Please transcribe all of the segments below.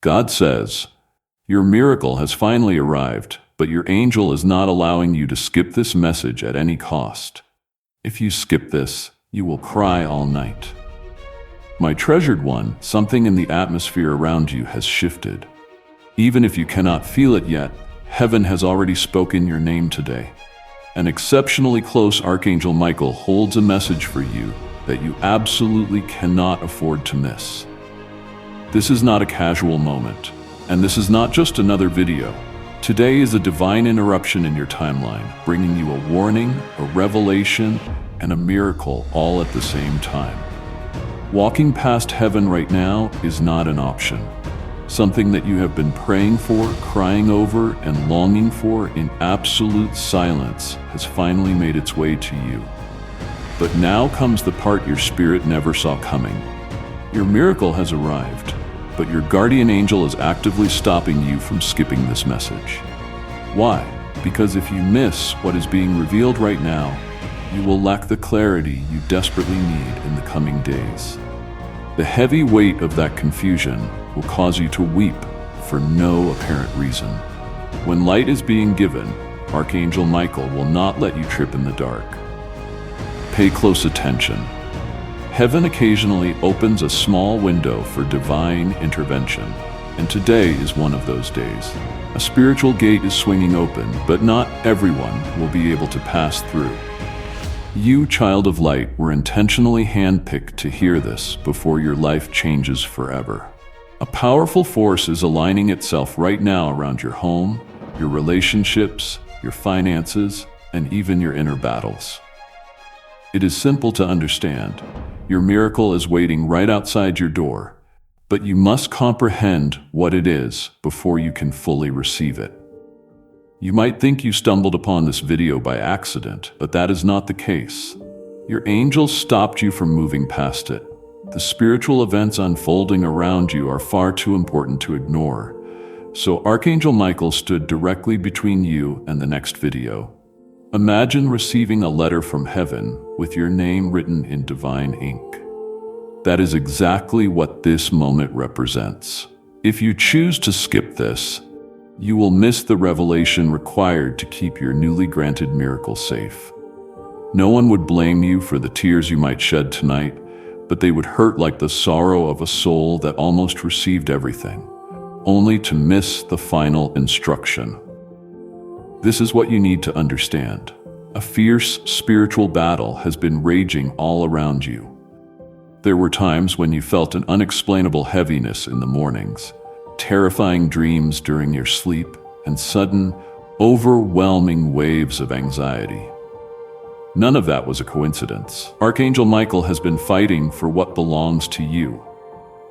God says, "Your miracle has finally arrived, but your angel is not allowing you to skip this message at any cost. If you skip this, you will cry all night." My treasured one, something in the atmosphere around you has shifted. Even if you cannot feel it yet, heaven has already spoken your name today. An exceptionally close Archangel Michael holds a message for you that you absolutely cannot afford to miss. This is not a casual moment, and this is not just another video. Today is a divine interruption in your timeline, bringing you a warning, a revelation, and a miracle all at the same time. Walking past heaven right now is not an option. Something that you have been praying for, crying over, and longing for in absolute silence has finally made its way to you. But now comes the part your spirit never saw coming. Your miracle has arrived, but your guardian angel is actively stopping you from skipping this message. Why? Because if you miss what is being revealed right now, you will lack the clarity you desperately need in the coming days. The heavy weight of that confusion will cause you to weep for no apparent reason. When light is being given, Archangel Michael will not let you trip in the dark. Pay close attention. Heaven occasionally opens a small window for divine intervention, and today is one of those days. A spiritual gate is swinging open, but not everyone will be able to pass through. You, child of light, were intentionally handpicked to hear this before your life changes forever. A powerful force is aligning itself right now around your home, your relationships, your finances, and even your inner battles. It is simple to understand. Your miracle is waiting right outside your door, but you must comprehend what it is before you can fully receive it. You might think you stumbled upon this video by accident, but that is not the case. Your angels stopped you from moving past it. The spiritual events unfolding around you are far too important to ignore. So Archangel Michael stood directly between you and the next video. Imagine receiving a letter from heaven with your name written in divine ink. That is exactly what this moment represents. If you choose to skip this, you will miss the revelation required to keep your newly granted miracle safe. No one would blame you for the tears you might shed tonight, but they would hurt like the sorrow of a soul that almost received everything, only to miss the final instruction. This is what you need to understand. A fierce spiritual battle has been raging all around you. There were times when you felt an unexplainable heaviness in the mornings, terrifying dreams during your sleep, and sudden, overwhelming waves of anxiety. None of that was a coincidence. Archangel Michael has been fighting for what belongs to you,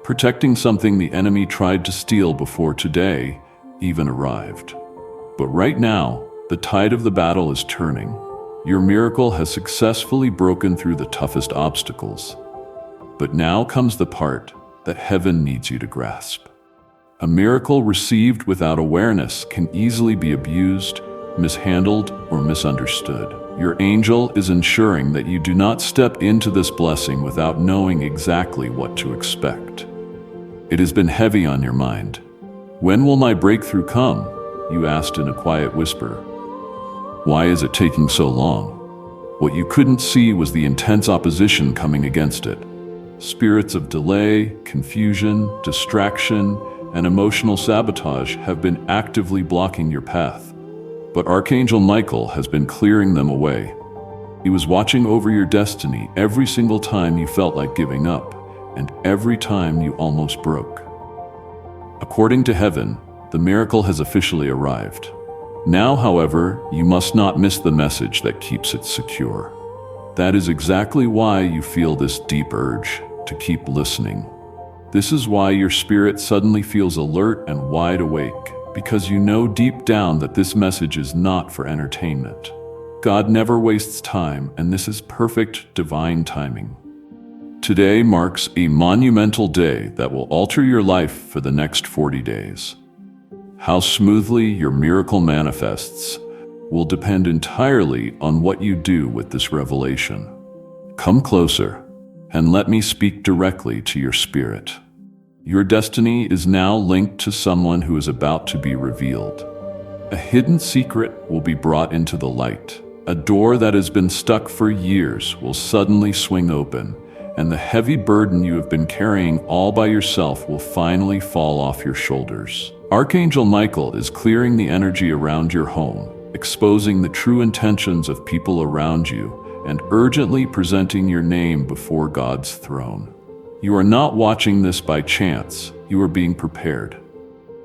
protecting something the enemy tried to steal before today even arrived. But right now, the tide of the battle is turning. Your miracle has successfully broken through the toughest obstacles. But now comes the part that heaven needs you to grasp. A miracle received without awareness can easily be abused, mishandled, or misunderstood. Your angel is ensuring that you do not step into this blessing without knowing exactly what to expect. It has been heavy on your mind. When will my breakthrough come? You asked in a quiet whisper. Why is it taking so long? What you couldn't see was the intense opposition coming against it. Spirits of delay, confusion, distraction, and emotional sabotage have been actively blocking your path. But Archangel Michael has been clearing them away. He was watching over your destiny every single time you felt like giving up, and every time you almost broke. According to heaven, the miracle has officially arrived. Now, however, you must not miss the message that keeps it secure. That is exactly why you feel this deep urge to keep listening. This is why your spirit suddenly feels alert and wide awake, because you know deep down that this message is not for entertainment. God never wastes time, and this is perfect divine timing. Today marks a monumental day that will alter your life for the next 40 days. How smoothly your miracle manifests will depend entirely on what you do with this revelation. Come closer and let me speak directly to your spirit. Your destiny is now linked to someone who is about to be revealed. A hidden secret will be brought into the light. A door that has been stuck for years will suddenly swing open, and the heavy burden you have been carrying all by yourself will finally fall off your shoulders. Archangel Michael is clearing the energy around your home, exposing the true intentions of people around you, and urgently presenting your name before God's throne. You are not watching this by chance, you are being prepared.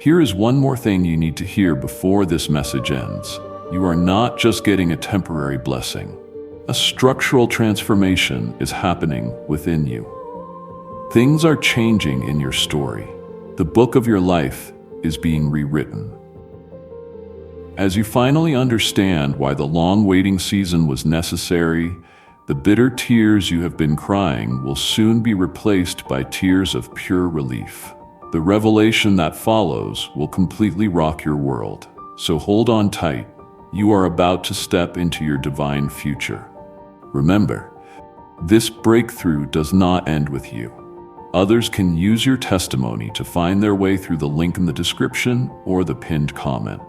Here is one more thing you need to hear before this message ends. You are not just getting a temporary blessing. A structural transformation is happening within you. Things are changing in your story. The book of your life is being rewritten. As you finally understand why the long waiting season was necessary, the bitter tears you have been crying will soon be replaced by tears of pure relief. The revelation that follows will completely rock your world. So hold on tight. You are about to step into your divine future. Remember, this breakthrough does not end with you. Others can use your testimony to find their way through the link in the description or the pinned comment.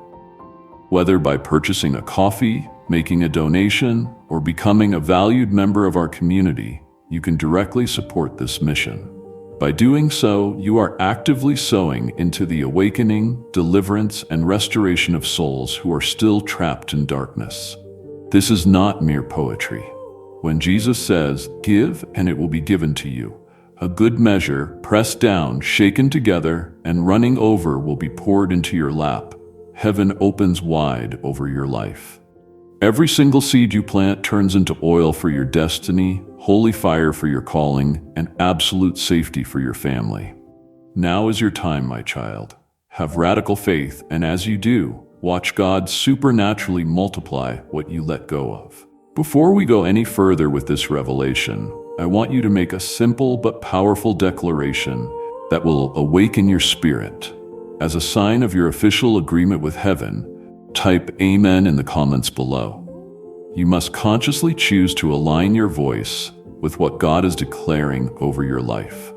Whether by purchasing a coffee, making a donation, or becoming a valued member of our community, you can directly support this mission. By doing so, you are actively sowing into the awakening, deliverance, and restoration of souls who are still trapped in darkness. This is not mere poetry. When Jesus says, "Give, and it will be given to you," a good measure, pressed down, shaken together, and running over will be poured into your lap. Heaven opens wide over your life. Every single seed you plant turns into oil for your destiny, holy fire for your calling, and absolute safety for your family. Now is your time, my child. Have radical faith, and as you do, watch God supernaturally multiply what you let go of. Before we go any further with this revelation, I want you to make a simple but powerful declaration that will awaken your spirit. As a sign of your official agreement with heaven, type Amen in the comments below. You must consciously choose to align your voice with what God is declaring over your life.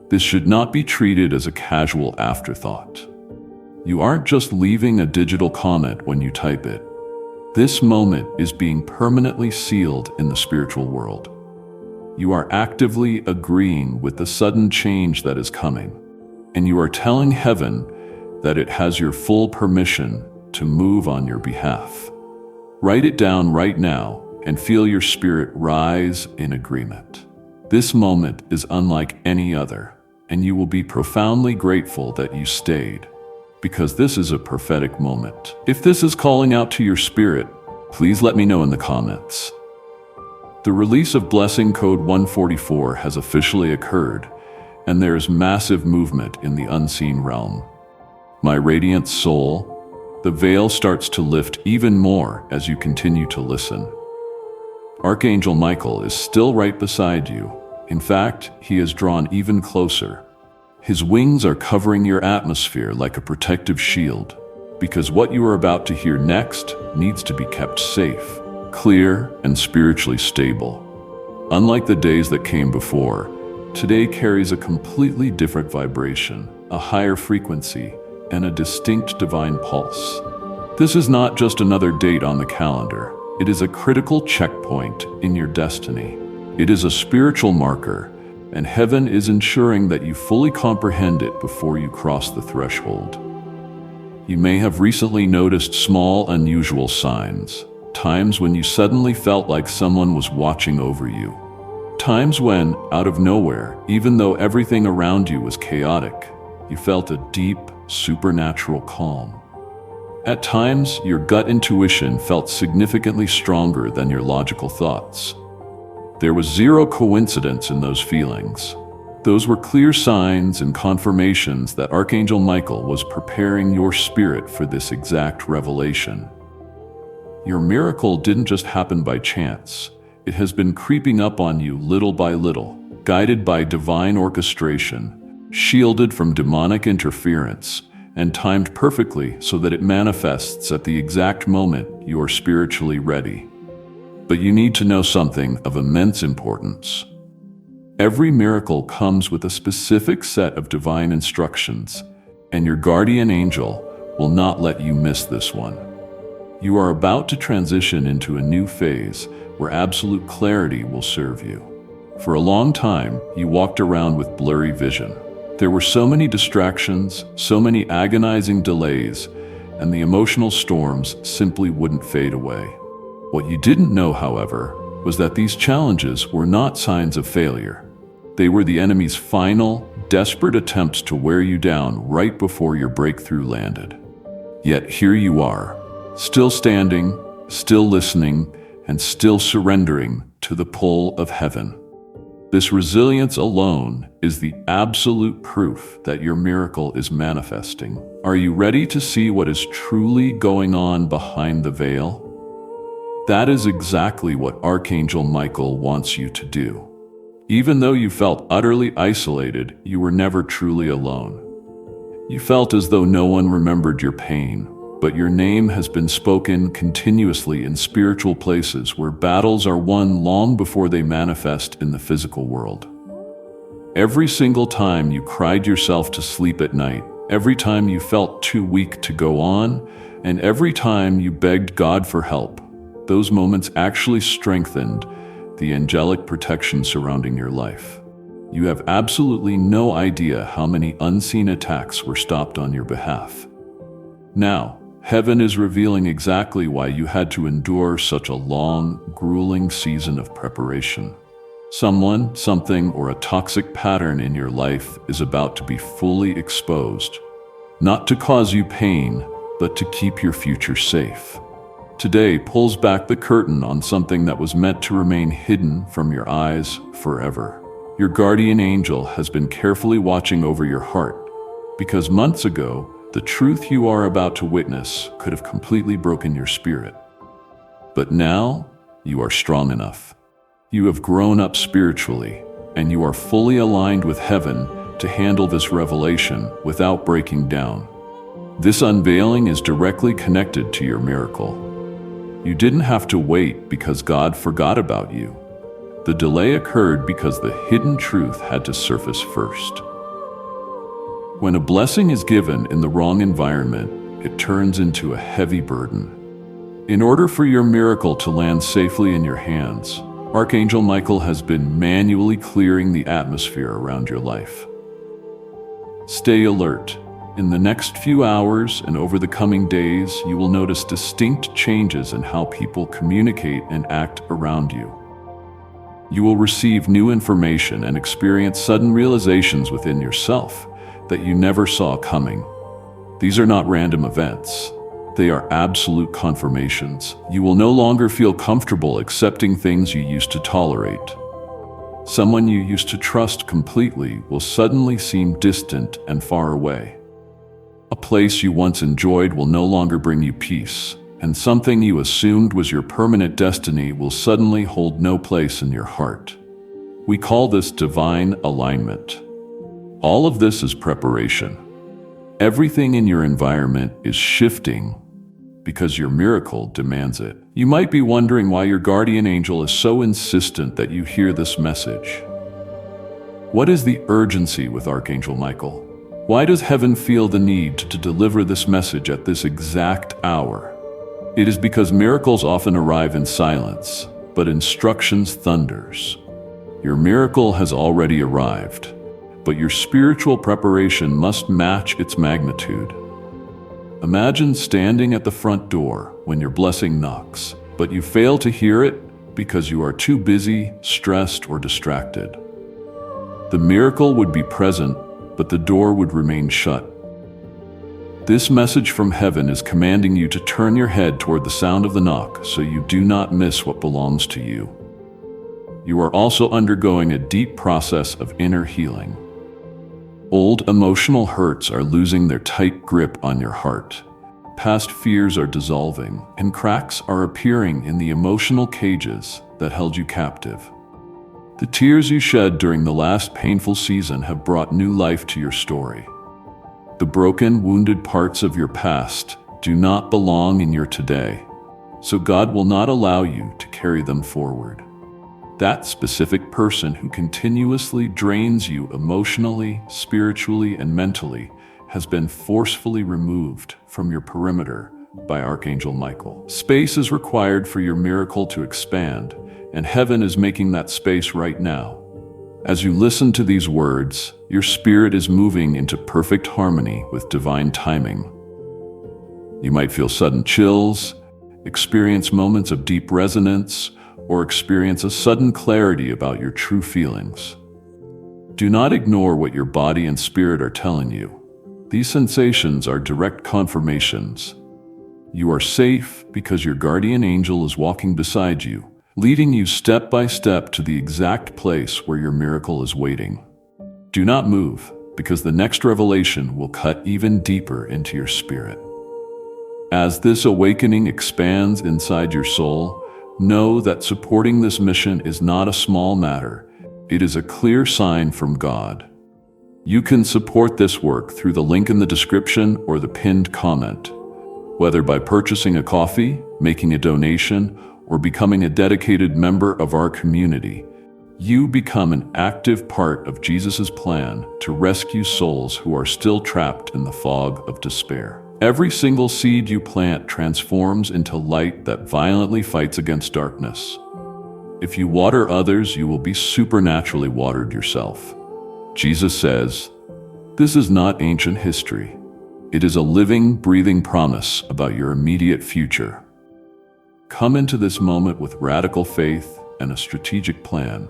This should not be treated as a casual afterthought. You aren't just leaving a digital comment when you type it. This moment is being permanently sealed in the spiritual world. You are actively agreeing with the sudden change that is coming, and you are telling heaven that it has your full permission to move on your behalf. Write it down right now and feel your spirit rise in agreement. This moment is unlike any other, and you will be profoundly grateful that you stayed, because this is a prophetic moment. If this is calling out to your spirit, please let me know in the comments. The release of Blessing Code 144 has officially occurred, and there is massive movement in the unseen realm. My radiant soul, the veil starts to lift even more as you continue to listen. Archangel Michael is still right beside you. In fact, he is drawn even closer. His wings are covering your atmosphere like a protective shield, because what you are about to hear next needs to be kept safe, clear, and spiritually stable. Unlike the days that came before, today carries a completely different vibration, a higher frequency, and a distinct divine pulse. This is not just another date on the calendar. It is a critical checkpoint in your destiny. It is a spiritual marker, and heaven is ensuring that you fully comprehend it before you cross the threshold. You may have recently noticed small, unusual signs, times when you suddenly felt like someone was watching over you. Times when, out of nowhere, even though everything around you was chaotic, you felt a deep, supernatural calm. At times, your gut intuition felt significantly stronger than your logical thoughts. There was zero coincidence in those feelings. Those were clear signs and confirmations that Archangel Michael was preparing your spirit for this exact revelation. Your miracle didn't just happen by chance. It has been creeping up on you little by little, guided by divine orchestration, shielded from demonic interference, and timed perfectly so that it manifests at the exact moment you are spiritually ready. But you need to know something of immense importance. Every miracle comes with a specific set of divine instructions, and your guardian angel will not let you miss this one. You are about to transition into a new phase where absolute clarity will serve you. For a long time, you walked around with blurry vision. There were so many distractions, so many agonizing delays, and the emotional storms simply wouldn't fade away. What you didn't know, however, was that these challenges were not signs of failure. They were the enemy's final, desperate attempts to wear you down right before your breakthrough landed. Yet here you are, still standing, still listening, and still surrendering to the pull of heaven. This resilience alone is the absolute proof that your miracle is manifesting. Are you ready to see what is truly going on behind the veil? That is exactly what Archangel Michael wants you to do. Even though you felt utterly isolated, you were never truly alone. You felt as though no one remembered your pain, but your name has been spoken continuously in spiritual places where battles are won long before they manifest in the physical world. Every single time you cried yourself to sleep at night, every time you felt too weak to go on, and every time you begged God for help, those moments actually strengthened the angelic protection surrounding your life. You have absolutely no idea how many unseen attacks were stopped on your behalf. Now, heaven is revealing exactly why you had to endure such a long, grueling season of preparation. Someone, something, or a toxic pattern in your life is about to be fully exposed, not to cause you pain, but to keep your future safe. Today pulls back the curtain on something that was meant to remain hidden from your eyes forever. Your guardian angel has been carefully watching over your heart, because months ago, the truth you are about to witness could have completely broken your spirit. But now, you are strong enough. You have grown up spiritually, and you are fully aligned with heaven to handle this revelation without breaking down. This unveiling is directly connected to your miracle. You didn't have to wait because God forgot about you. The delay occurred because the hidden truth had to surface first. When a blessing is given in the wrong environment, it turns into a heavy burden. In order for your miracle to land safely in your hands, Archangel Michael has been manually clearing the atmosphere around your life. Stay alert. In the next few hours and over the coming days, you will notice distinct changes in how people communicate and act around you. You will receive new information and experience sudden realizations within yourself that you never saw coming. These are not random events. They are absolute confirmations. You will no longer feel comfortable accepting things you used to tolerate. Someone you used to trust completely will suddenly seem distant and far away. A place you once enjoyed will no longer bring you peace, and something you assumed was your permanent destiny will suddenly hold no place in your heart. We call this divine alignment. All of this is preparation. Everything in your environment is shifting because your miracle demands it. You might be wondering why your guardian angel is so insistent that you hear this message. What is the urgency with Archangel Michael? Why does heaven feel the need to deliver this message at this exact hour? It is because miracles often arrive in silence, but instructions thunders. Your miracle has already arrived, but your spiritual preparation must match its magnitude. Imagine standing at the front door when your blessing knocks, but you fail to hear it because you are too busy, stressed, or distracted. The miracle would be present, but the door would remain shut. This message from heaven is commanding you to turn your head toward the sound of the knock so you do not miss what belongs to you. You are also undergoing a deep process of inner healing. Old emotional hurts are losing their tight grip on your heart. Past fears are dissolving, and cracks are appearing in the emotional cages that held you captive. The tears you shed during the last painful season have brought new life to your story. The broken, wounded parts of your past do not belong in your today, so God will not allow you to carry them forward. That specific person who continuously drains you emotionally, spiritually, and mentally has been forcefully removed from your perimeter by Archangel Michael. Space is required for your miracle to expand, and heaven is making that space right now. As you listen to these words, your spirit is moving into perfect harmony with divine timing. You might feel sudden chills, experience moments of deep resonance, or experience a sudden clarity about your true feelings. Do not ignore what your body and spirit are telling you. These sensations are direct confirmations. You are safe because your guardian angel is walking beside you, leading you step by step to the exact place where your miracle is waiting. Do not move, because the next revelation will cut even deeper into your spirit. As this awakening expands inside your soul, know that supporting this mission is not a small matter. It is a clear sign from God. You can support this work through the link in the description or the pinned comment. Whether by purchasing a coffee, making a donation, or becoming a dedicated member of our community, you become an active part of Jesus' plan to rescue souls who are still trapped in the fog of despair. Every single seed you plant transforms into light that violently fights against darkness. If you water others, you will be supernaturally watered yourself. Jesus says, "This is not ancient history. It is a living, breathing promise about your immediate future." Come into this moment with radical faith and a strategic plan.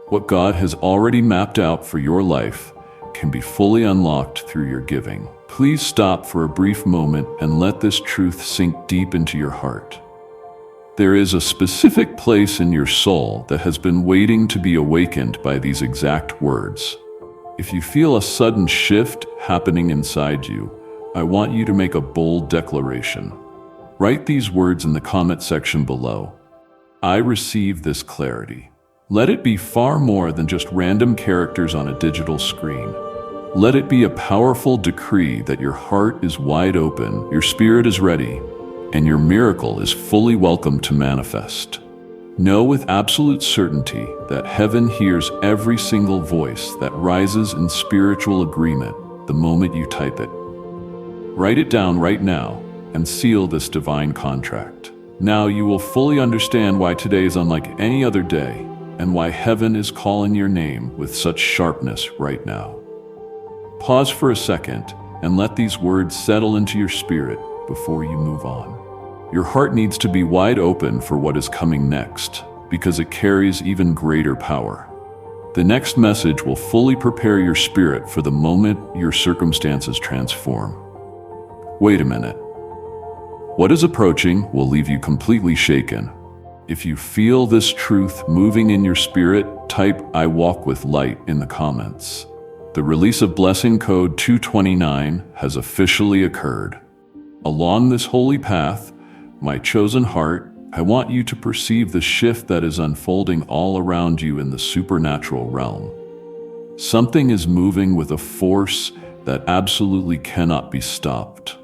What God has already mapped out for your life can be fully unlocked through your giving. Please stop for a brief moment and let this truth sink deep into your heart. There is a specific place in your soul that has been waiting to be awakened by these exact words. If you feel a sudden shift happening inside you, I want you to make a bold declaration. Write these words in the comment section below. I receive this clarity. Let it be far more than just random characters on a digital screen. Let it be a powerful decree that your heart is wide open, your spirit is ready, and your miracle is fully welcome to manifest. Know with absolute certainty that heaven hears every single voice that rises in spiritual agreement the moment you type it. Write it down right now and seal this divine contract. Now you will fully understand why today is unlike any other day and why heaven is calling your name with such sharpness right now. Pause for a second and let these words settle into your spirit before you move on. Your heart needs to be wide open for what is coming next, because it carries even greater power. The next message will fully prepare your spirit for the moment your circumstances transform. Wait a minute. What is approaching will leave you completely shaken. If you feel this truth moving in your spirit, type "I walk with light" in the comments. The release of blessing code 229 has officially occurred. Along this holy path, my chosen heart, I want you to perceive the shift that is unfolding all around you in the supernatural realm. Something is moving with a force that absolutely cannot be stopped.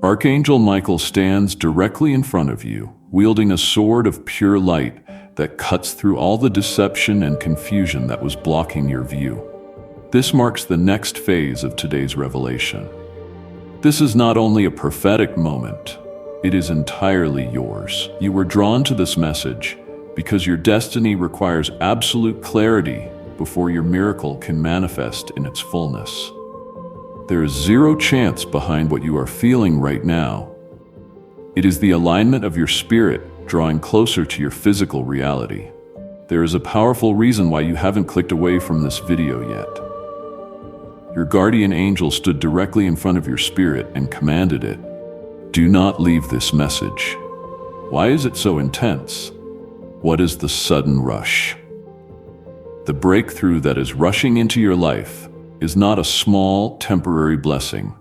Archangel Michael stands directly in front of you, wielding a sword of pure light that cuts through all the deception and confusion that was blocking your view. This marks the next phase of today's revelation. This is not only a prophetic moment, it is entirely yours. You were drawn to this message because your destiny requires absolute clarity before your miracle can manifest in its fullness. There is zero chance behind what you are feeling right now. It is the alignment of your spirit drawing closer to your physical reality. There is a powerful reason why you haven't clicked away from this video yet. Your guardian angel stood directly in front of your spirit and commanded it, "Do not leave this message." Why is it so intense? What is the sudden rush? The breakthrough that is rushing into your life is not a small, temporary blessing.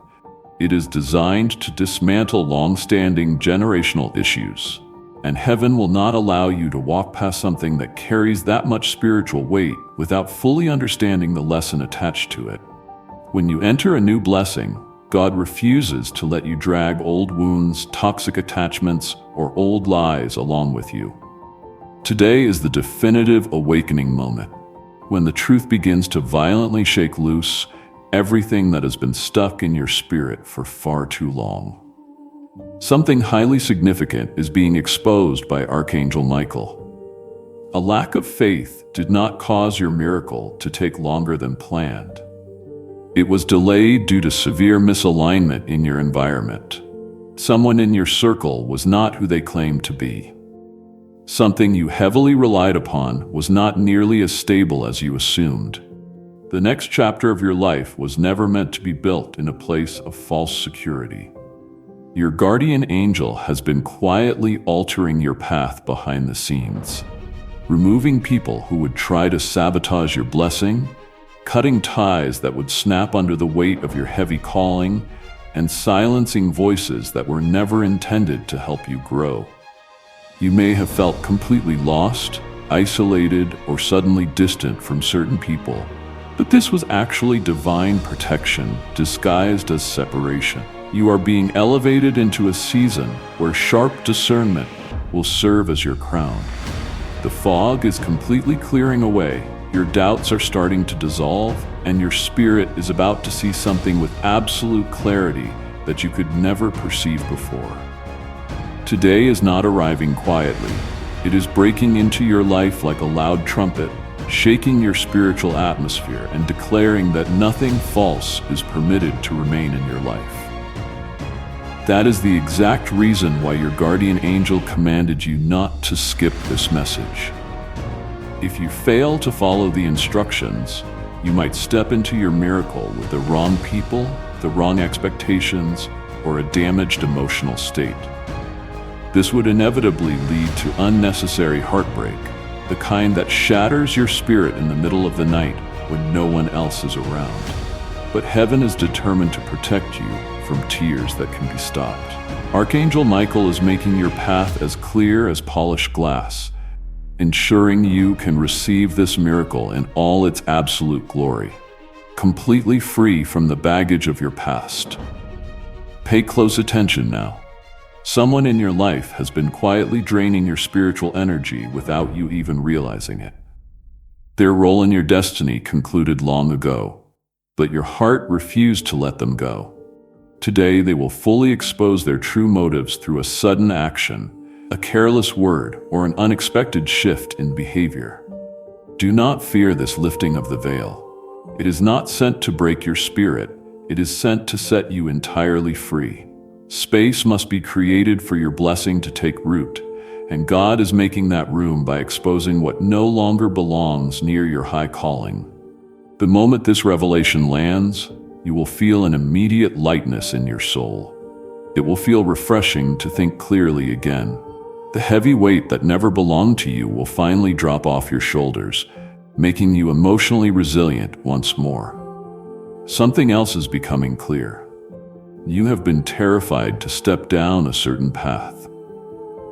It is designed to dismantle long-standing generational issues. And heaven will not allow you to walk past something that carries that much spiritual weight without fully understanding the lesson attached to it. When you enter a new blessing, God refuses to let you drag old wounds, toxic attachments, or old lies along with you. Today is the definitive awakening moment, when the truth begins to violently shake loose everything that has been stuck in your spirit for far too long. Something highly significant is being exposed by Archangel Michael. A lack of faith did not cause your miracle to take longer than planned. It was delayed due to severe misalignment in your environment. Someone in your circle was not who they claimed to be. Something you heavily relied upon was not nearly as stable as you assumed. The next chapter of your life was never meant to be built in a place of false security. Your guardian angel has been quietly altering your path behind the scenes, removing people who would try to sabotage your blessing, cutting ties that would snap under the weight of your heavy calling, and silencing voices that were never intended to help you grow. You may have felt completely lost, isolated, or suddenly distant from certain people, but this was actually divine protection disguised as separation. You are being elevated into a season where sharp discernment will serve as your crown. The fog is completely clearing away, your doubts are starting to dissolve, and your spirit is about to see something with absolute clarity that you could never perceive before. Today is not arriving quietly. It is breaking into your life like a loud trumpet, shaking your spiritual atmosphere and declaring that nothing false is permitted to remain in your life. That is the exact reason why your guardian angel commanded you not to skip this message. If you fail to follow the instructions, you might step into your miracle with the wrong people, the wrong expectations, or a damaged emotional state. This would inevitably lead to unnecessary heartbreak, the kind that shatters your spirit in the middle of the night when no one else is around. But heaven is determined to protect you from tears that can be stopped. Archangel Michael is making your path as clear as polished glass, ensuring you can receive this miracle in all its absolute glory, completely free from the baggage of your past. Pay close attention now. Someone in your life has been quietly draining your spiritual energy without you even realizing it. Their role in your destiny concluded long ago, but your heart refused to let them go. Today they will fully expose their true motives through a sudden action, a careless word, or an unexpected shift in behavior. Do not fear this lifting of the veil. It is not sent to break your spirit, it is sent to set you entirely free. Space must be created for your blessing to take root, and God is making that room by exposing what no longer belongs near your high calling. The moment this revelation lands, you will feel an immediate lightness in your soul. It will feel refreshing to think clearly again. The heavy weight that never belonged to you will finally drop off your shoulders, making you emotionally resilient once more. Something else is becoming clear. You have been terrified to step down a certain path.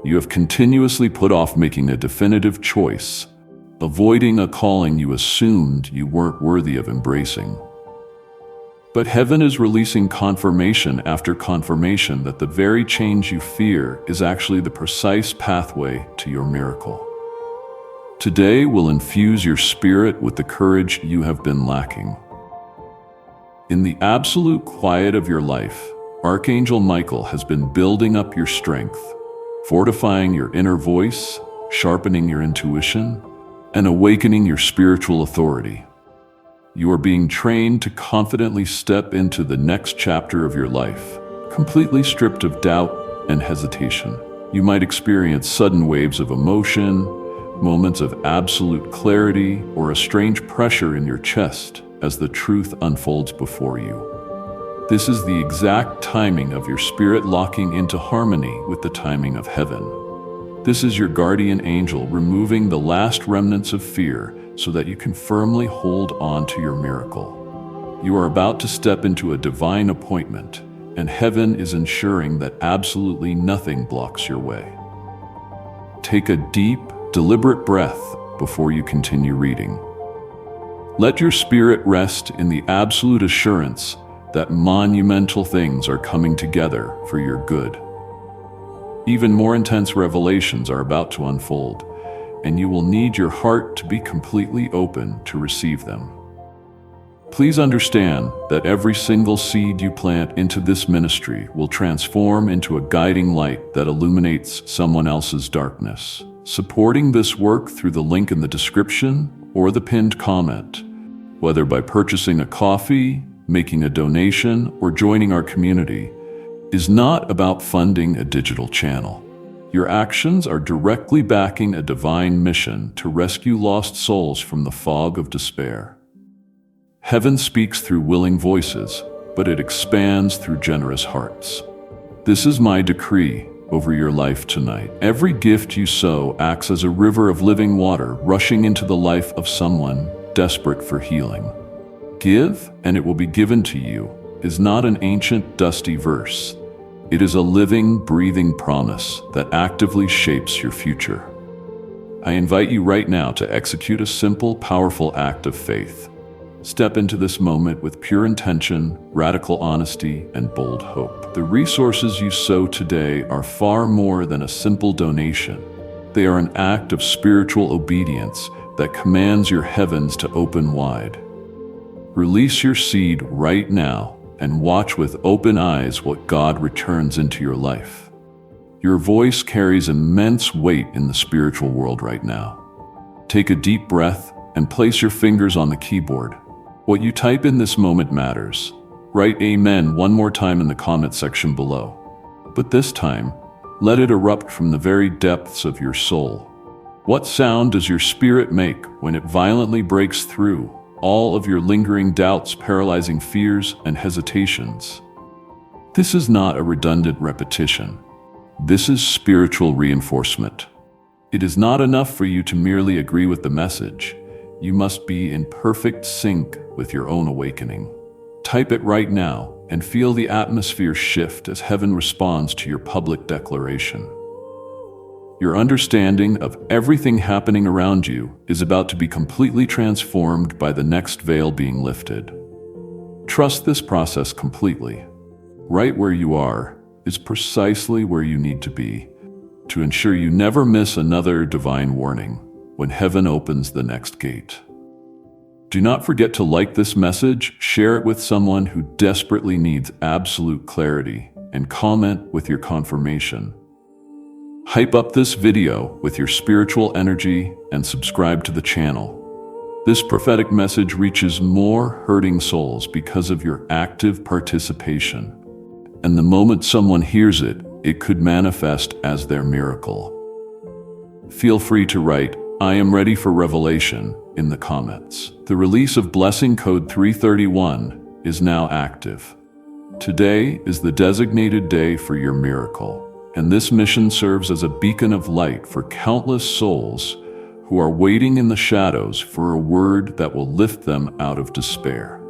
You have continuously put off making a definitive choice, avoiding a calling you assumed you weren't worthy of embracing. But heaven is releasing confirmation after confirmation that the very change you fear is actually the precise pathway to your miracle. Today will infuse your spirit with the courage you have been lacking. In the absolute quiet of your life, Archangel Michael has been building up your strength, fortifying your inner voice, sharpening your intuition, and awakening your spiritual authority. You are being trained to confidently step into the next chapter of your life, completely stripped of doubt and hesitation. You might experience sudden waves of emotion, moments of absolute clarity, or a strange pressure in your chest as the truth unfolds before you. This is the exact timing of your spirit locking into harmony with the timing of heaven. This is your guardian angel removing the last remnants of fear so that you can firmly hold on to your miracle. You are about to step into a divine appointment, and heaven is ensuring that absolutely nothing blocks your way. Take a deep, deliberate breath before you continue reading. Let your spirit rest in the absolute assurance that monumental things are coming together for your good. Even more intense revelations are about to unfold, and you will need your heart to be completely open to receive them. Please understand that every single seed you plant into this ministry will transform into a guiding light that illuminates someone else's darkness. Supporting this work through the link in the description or the pinned comment, whether by purchasing a coffee, making a donation, or joining our community, is not about funding a digital channel. Your actions are directly backing a divine mission to rescue lost souls from the fog of despair. Heaven speaks through willing voices, but it expands through generous hearts. This is my decree over your life tonight. Every gift you sow acts as a river of living water rushing into the life of someone desperate for healing. Give, and it will be given to you is not an ancient, dusty verse. It is a living, breathing promise that actively shapes your future. I invite you right now to execute a simple, powerful act of faith. Step into this moment with pure intention, radical honesty, and bold hope. The resources you sow today are far more than a simple donation. They are an act of spiritual obedience that commands your heavens to open wide. Release your seed right now and watch with open eyes what God returns into your life. Your voice carries immense weight in the spiritual world right now. Take a deep breath and place your fingers on the keyboard. What you type in this moment matters. Write Amen one more time in the comment section below. But this time, let it erupt from the very depths of your soul. What sound does your spirit make when it violently breaks through all of your lingering doubts, paralyzing fears, and hesitations? This is not a redundant repetition. This is spiritual reinforcement. It is not enough for you to merely agree with the message. You must be in perfect sync with your own awakening. Type it right now and feel the atmosphere shift as heaven responds to your public declaration. Your understanding of everything happening around you is about to be completely transformed by the next veil being lifted. Trust this process completely. Right where you are is precisely where you need to be to ensure you never miss another divine warning when heaven opens the next gate. Do not forget to like this message, share it with someone who desperately needs absolute clarity, and comment with your confirmation. Hype up this video with your spiritual energy and subscribe to the channel. This prophetic message reaches more hurting souls because of your active participation. And the moment someone hears it, it could manifest as their miracle. Feel free to write, "I am ready for revelation," in the comments. The release of Blessing Code 331 is now active. Today is the designated day for your miracle, and this mission serves as a beacon of light for countless souls who are waiting in the shadows for a word that will lift them out of despair.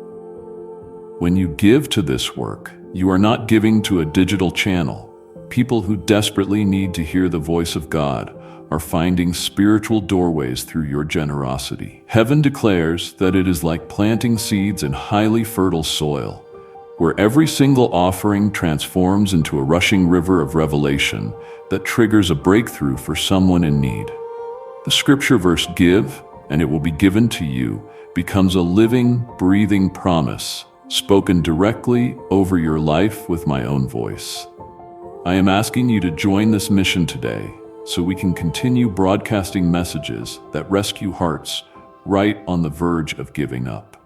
When you give to this work, you are not giving to a digital channel. People who desperately need to hear the voice of God are finding spiritual doorways through your generosity. Heaven declares that it is like planting seeds in highly fertile soil, where every single offering transforms into a rushing river of revelation that triggers a breakthrough for someone in need. The scripture verse, "Give, and it will be given to you," becomes a living, breathing promise, spoken directly over your life with my own voice. I am asking you to join this mission today, so we can continue broadcasting messages that rescue hearts right on the verge of giving up.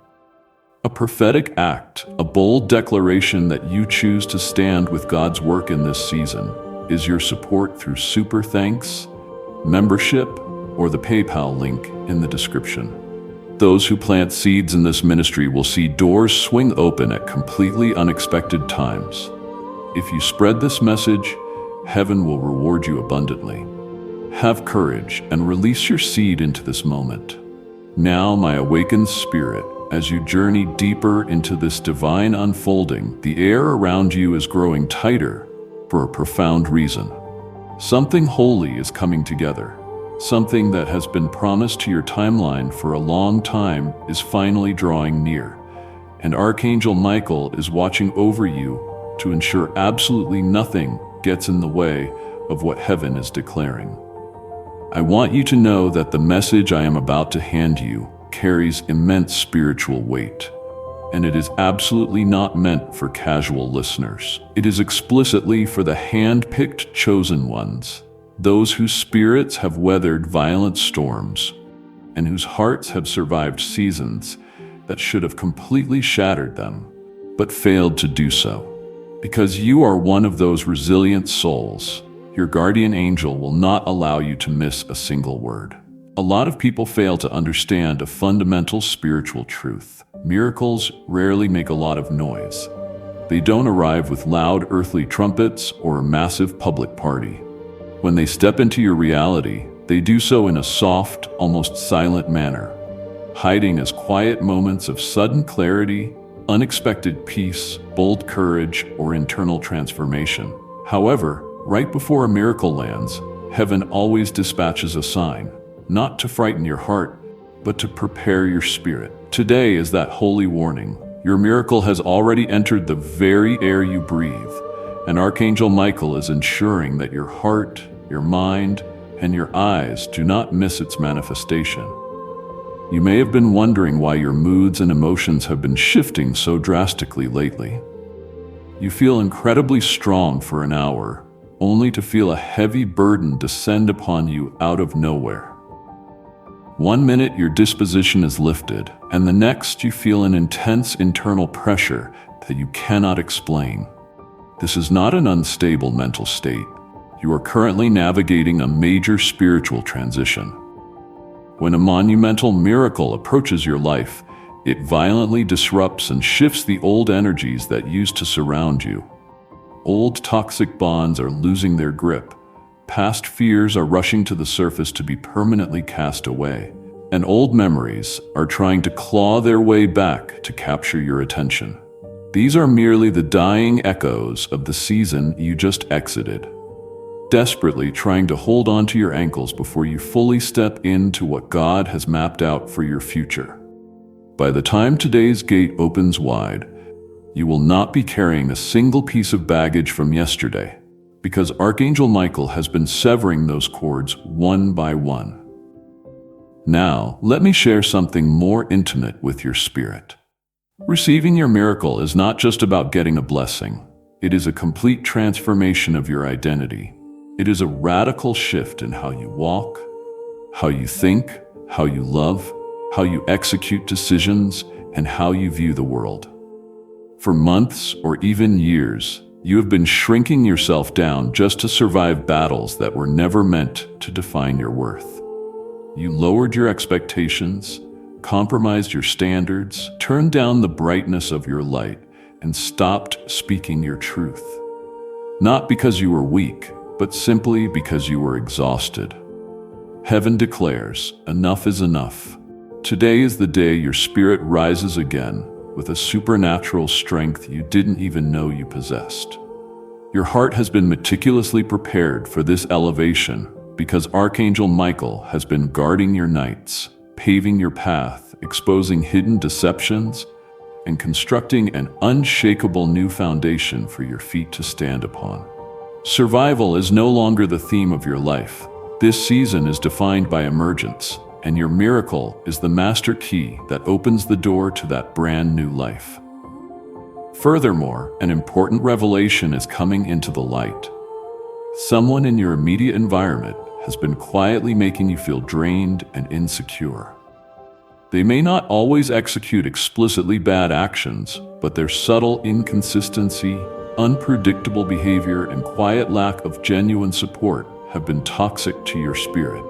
A prophetic act, a bold declaration that you choose to stand with God's work in this season, is your support through super thanks, membership, or the PayPal link in the description. Those who plant seeds in this ministry will see doors swing open at completely unexpected times. If you spread this message, heaven will reward you abundantly. Have courage and release your seed into this moment. Now, my awakened spirit, as you journey deeper into this divine unfolding, the air around you is growing tighter for a profound reason. Something holy is coming together. Something that has been promised to your timeline for a long time is finally drawing near, and Archangel Michael is watching over you to ensure absolutely nothing gets in the way of what heaven is declaring. I want you to know that the message I am about to hand you carries immense spiritual weight, and it is absolutely not meant for casual listeners. It is explicitly for the hand-picked chosen ones, those whose spirits have weathered violent storms and whose hearts have survived seasons that should have completely shattered them, but failed to do so. Because you are one of those resilient souls, your guardian angel will not allow you to miss a single word. A lot of people fail to understand a fundamental spiritual truth. Miracles rarely make a lot of noise. They don't arrive with loud earthly trumpets or a massive public party. When they step into your reality, they do so in a soft, almost silent manner, hiding as quiet moments of sudden clarity, unexpected peace, bold courage, or internal transformation. However, right before a miracle lands, heaven always dispatches a sign, not to frighten your heart, but to prepare your spirit. Today is that holy warning. Your miracle has already entered the very air you breathe, and Archangel Michael is ensuring that your heart, your mind, and your eyes do not miss its manifestation. You may have been wondering why your moods and emotions have been shifting so drastically lately. You feel incredibly strong for an hour, only to feel a heavy burden descend upon you out of nowhere. One minute your disposition is lifted, and the next you feel an intense internal pressure that you cannot explain. This is not an unstable mental state. You are currently navigating a major spiritual transition. When a monumental miracle approaches your life, it violently disrupts and shifts the old energies that used to surround you. Old toxic bonds are losing their grip. Past fears are rushing to the surface to be permanently cast away, and old memories are trying to claw their way back to capture your attention. These are merely the dying echoes of the season you just exited, desperately trying to hold on to your ankles before you fully step into what God has mapped out for your future. By the time today's gate opens wide, you will not be carrying a single piece of baggage from yesterday, because Archangel Michael has been severing those cords one by one. Now, let me share something more intimate with your spirit. Receiving your miracle is not just about getting a blessing. It is a complete transformation of your identity. It is a radical shift in how you walk, how you think, how you love, how you execute decisions, and how you view the world. For months or even years, you have been shrinking yourself down just to survive battles that were never meant to define your worth. You lowered your expectations, compromised your standards, turned down the brightness of your light, and stopped speaking your truth. Not because you were weak, but simply because you were exhausted. Heaven declares, enough is enough. Today is the day your spirit rises again with a supernatural strength you didn't even know you possessed. Your heart has been meticulously prepared for this elevation because Archangel Michael has been guarding your nights, paving your path, exposing hidden deceptions, and constructing an unshakable new foundation for your feet to stand upon. Survival is no longer the theme of your life. This season is defined by emergence, and your miracle is the master key that opens the door to that brand new life. Furthermore, an important revelation is coming into the light. Someone in your immediate environment has been quietly making you feel drained and insecure. They may not always execute explicitly bad actions, but their subtle inconsistency, unpredictable behavior, and quiet lack of genuine support have been toxic to your spirit.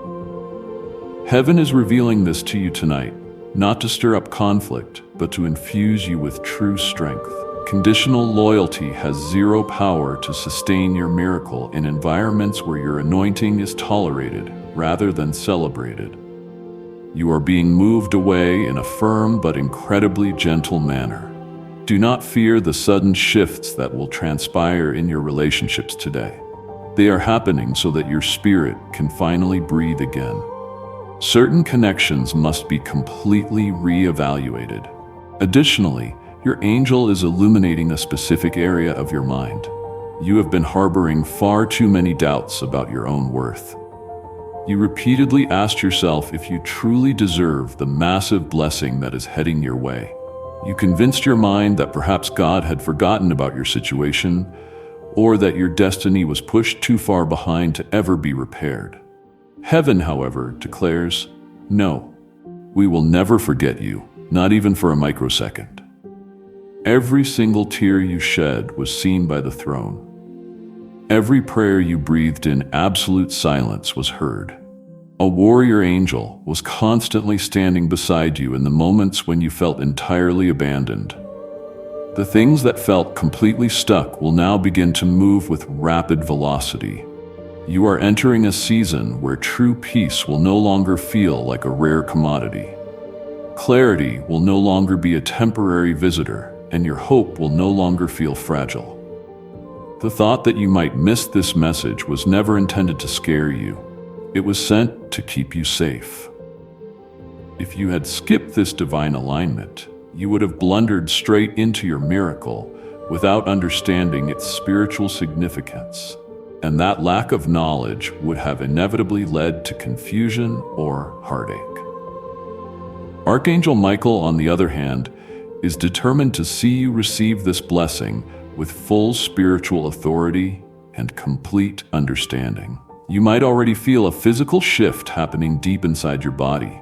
Heaven is revealing this to you tonight, not to stir up conflict, but to infuse you with true strength. Conditional loyalty has zero power to sustain your miracle in environments where your anointing is tolerated rather than celebrated. You are being moved away in a firm but incredibly gentle manner. Do not fear the sudden shifts that will transpire in your relationships today. They are happening so that your spirit can finally breathe again. Certain connections must be completely re-evaluated. Additionally, your angel is illuminating a specific area of your mind. You have been harboring far too many doubts about your own worth. You repeatedly asked yourself if you truly deserve the massive blessing that is heading your way. You convinced your mind that perhaps God had forgotten about your situation, or that your destiny was pushed too far behind to ever be repaired. Heaven, however, declares, no, we will never forget you, not even for a microsecond. Every single tear you shed was seen by the throne. Every prayer you breathed in absolute silence was heard. A warrior angel was constantly standing beside you in the moments when you felt entirely abandoned. The things that felt completely stuck will now begin to move with rapid velocity. You are entering a season where true peace will no longer feel like a rare commodity. Clarity will no longer be a temporary visitor, and your hope will no longer feel fragile. The thought that you might miss this message was never intended to scare you. It was sent to keep you safe. If you had skipped this divine alignment, you would have blundered straight into your miracle without understanding its spiritual significance, and that lack of knowledge would have inevitably led to confusion or heartache. Archangel Michael, on the other hand, is determined to see you receive this blessing with full spiritual authority and complete understanding. You might already feel a physical shift happening deep inside your body.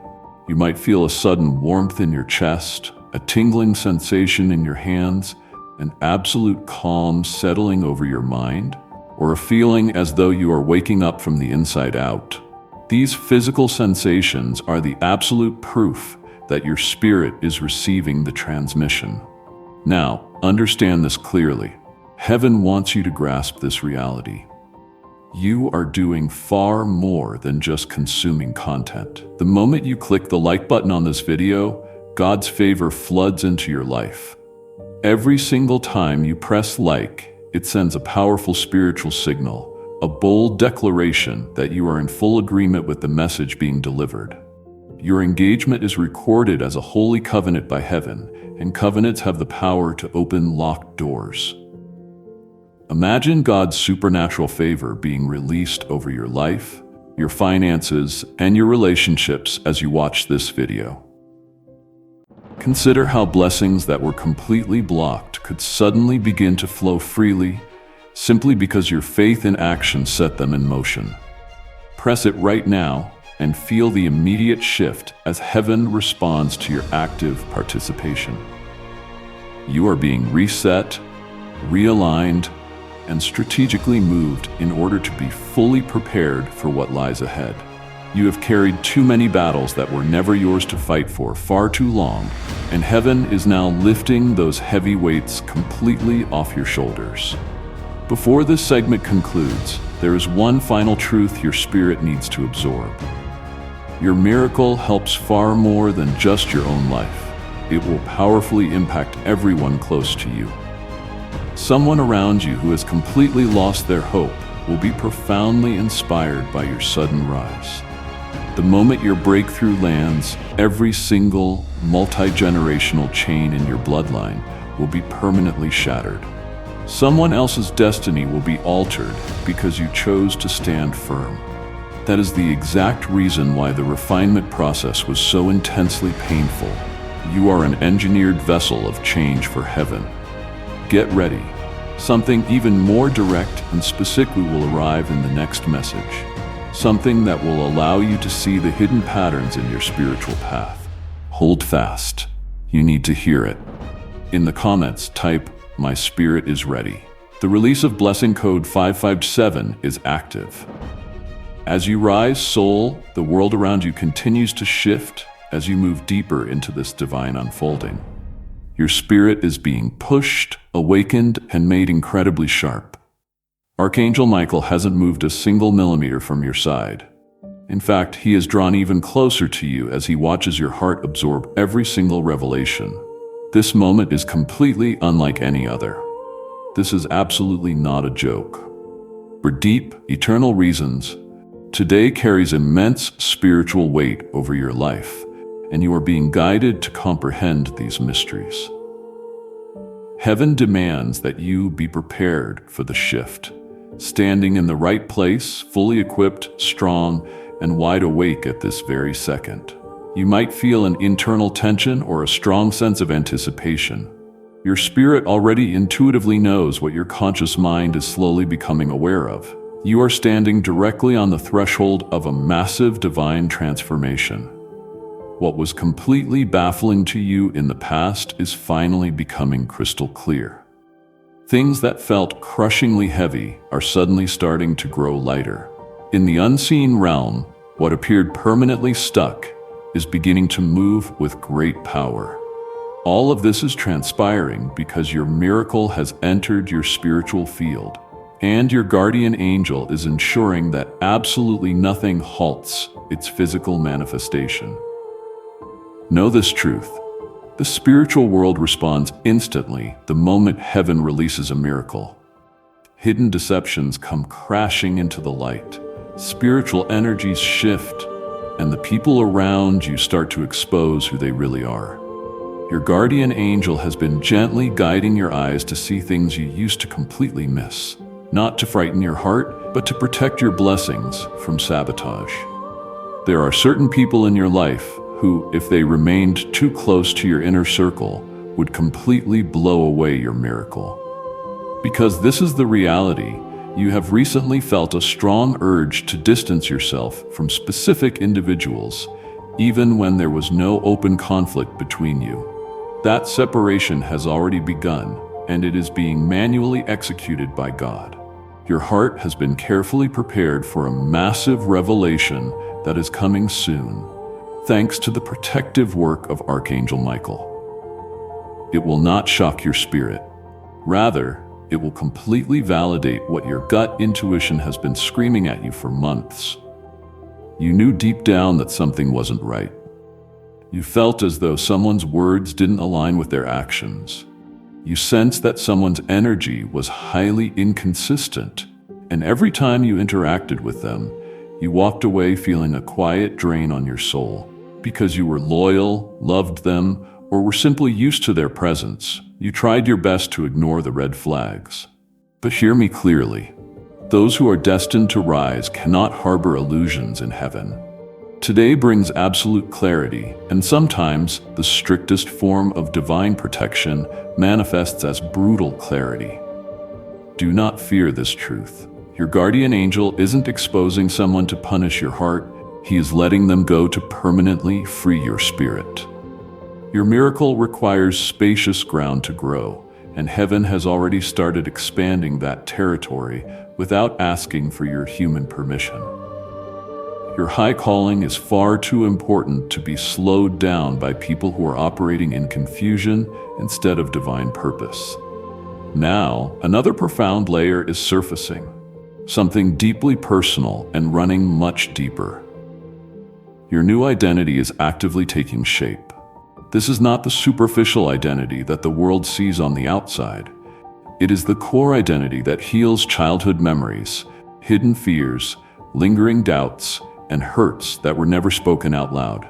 You might feel a sudden warmth in your chest, a tingling sensation in your hands, an absolute calm settling over your mind, or a feeling as though you are waking up from the inside out. These physical sensations are the absolute proof that your spirit is receiving the transmission. Now, understand this clearly. Heaven wants you to grasp this reality. You are doing far more than just consuming content. The moment you click the like button on this video, God's favor floods into your life. Every single time you press like, it sends a powerful spiritual signal, a bold declaration that you are in full agreement with the message being delivered. Your engagement is recorded as a holy covenant by heaven, and covenants have the power to open locked doors. Imagine God's supernatural favor being released over your life, your finances, and your relationships as you watch this video. Consider how blessings that were completely blocked could suddenly begin to flow freely, simply because your faith in action set them in motion. Press it right now and feel the immediate shift as heaven responds to your active participation. You are being reset, realigned, and strategically moved in order to be fully prepared for what lies ahead. You have carried too many battles that were never yours to fight for far too long, and heaven is now lifting those heavy weights completely off your shoulders. Before this segment concludes, there is one final truth your spirit needs to absorb. Your miracle helps far more than just your own life. It will powerfully impact everyone close to you. Someone around you who has completely lost their hope will be profoundly inspired by your sudden rise. The moment your breakthrough lands, every single multi-generational chain in your bloodline will be permanently shattered. Someone else's destiny will be altered because you chose to stand firm. That is the exact reason why the refinement process was so intensely painful. You are an engineered vessel of change for heaven. Get ready. Something even more direct and specific will arrive in the next message. Something that will allow you to see the hidden patterns in your spiritual path. Hold fast. You need to hear it. In the comments, type, "My spirit is ready." The release of blessing code 557 is active. As you rise, soul, the world around you continues to shift as you move deeper into this divine unfolding. Your spirit is being pushed, awakened, and made incredibly sharp. Archangel Michael hasn't moved a single millimeter from your side. In fact, he is drawn even closer to you as he watches your heart absorb every single revelation. This moment is completely unlike any other. This is absolutely not a joke. For deep, eternal reasons, today carries immense spiritual weight over your life, and you are being guided to comprehend these mysteries. Heaven demands that you be prepared for the shift. standing in the right place, fully equipped, strong, and wide awake at this very second. You might feel an internal tension or a strong sense of anticipation. Your spirit already intuitively knows what your conscious mind is slowly becoming aware of. You are standing directly on the threshold of a massive divine transformation. What was completely baffling to you in the past is finally becoming crystal clear. Things that felt crushingly heavy are suddenly starting to grow lighter. In the unseen realm, what appeared permanently stuck is beginning to move with great power. All of this is transpiring because your miracle has entered your spiritual field, and your guardian angel is ensuring that absolutely nothing halts its physical manifestation. Know this truth. The spiritual world responds instantly the moment heaven releases a miracle. Hidden deceptions come crashing into the light. Spiritual energies shift, and the people around you start to expose who they really are. Your guardian angel has been gently guiding your eyes to see things you used to completely miss, not to frighten your heart, but to protect your blessings from sabotage. There are certain people in your life who, if they remained too close to your inner circle, would completely blow away your miracle. Because this is the reality, you have recently felt a strong urge to distance yourself from specific individuals, even when there was no open conflict between you. That separation has already begun, and it is being manually executed by God. Your heart has been carefully prepared for a massive revelation that is coming soon, thanks to the protective work of Archangel Michael. It will not shock your spirit. Rather, it will completely validate what your gut intuition has been screaming at you for months. You knew deep down that something wasn't right. You felt as though someone's words didn't align with their actions. You sensed that someone's energy was highly inconsistent, and every time you interacted with them, you walked away feeling a quiet drain on your soul. Because you were loyal, loved them, or were simply used to their presence, you tried your best to ignore the red flags. But hear me clearly. Those who are destined to rise cannot harbor illusions in heaven. Today brings absolute clarity, and sometimes the strictest form of divine protection manifests as brutal clarity. Do not fear this truth. Your guardian angel isn't exposing someone to punish your heart. He is letting them go to permanently free your spirit. Your miracle requires spacious ground to grow, and heaven has already started expanding that territory without asking for your human permission. Your high calling is far too important to be slowed down by people who are operating in confusion instead of divine purpose. Now, another profound layer is surfacing, something deeply personal and running much deeper. Your new identity is actively taking shape. This is not the superficial identity that the world sees on the outside. It is the core identity that heals childhood memories, hidden fears, lingering doubts, and hurts that were never spoken out loud.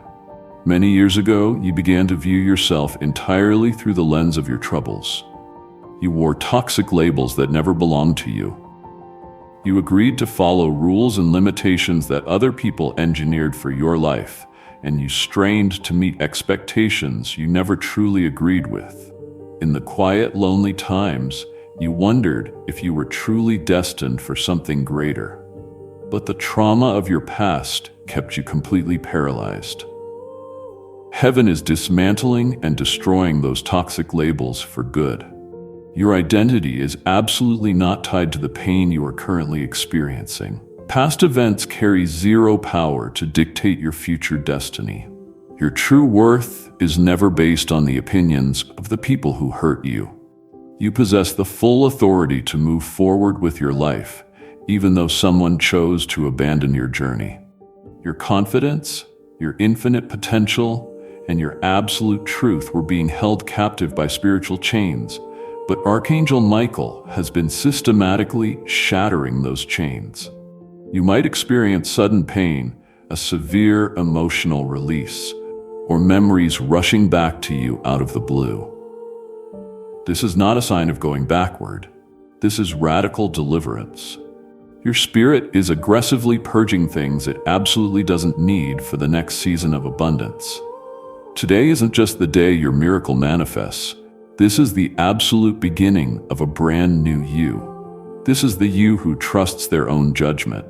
Many years ago, you began to view yourself entirely through the lens of your troubles. You wore toxic labels that never belonged to you. You agreed to follow rules and limitations that other people engineered for your life, and you strained to meet expectations you never truly agreed with. In the quiet, lonely times, you wondered if you were truly destined for something greater. But the trauma of your past kept you completely paralyzed. Heaven is dismantling and destroying those toxic labels for good. Your identity is absolutely not tied to the pain you are currently experiencing. Past events carry zero power to dictate your future destiny. Your true worth is never based on the opinions of the people who hurt you. You possess the full authority to move forward with your life, even though someone chose to abandon your journey. Your confidence, your infinite potential, and your absolute truth were being held captive by spiritual chains, but Archangel Michael has been systematically shattering those chains. You might experience sudden pain, a severe emotional release, or memories rushing back to you out of the blue. This is not a sign of going backward. This is radical deliverance. Your spirit is aggressively purging things it absolutely doesn't need for the next season of abundance. Today isn't just the day your miracle manifests. This is the absolute beginning of a brand new you. This is the you who trusts their own judgment.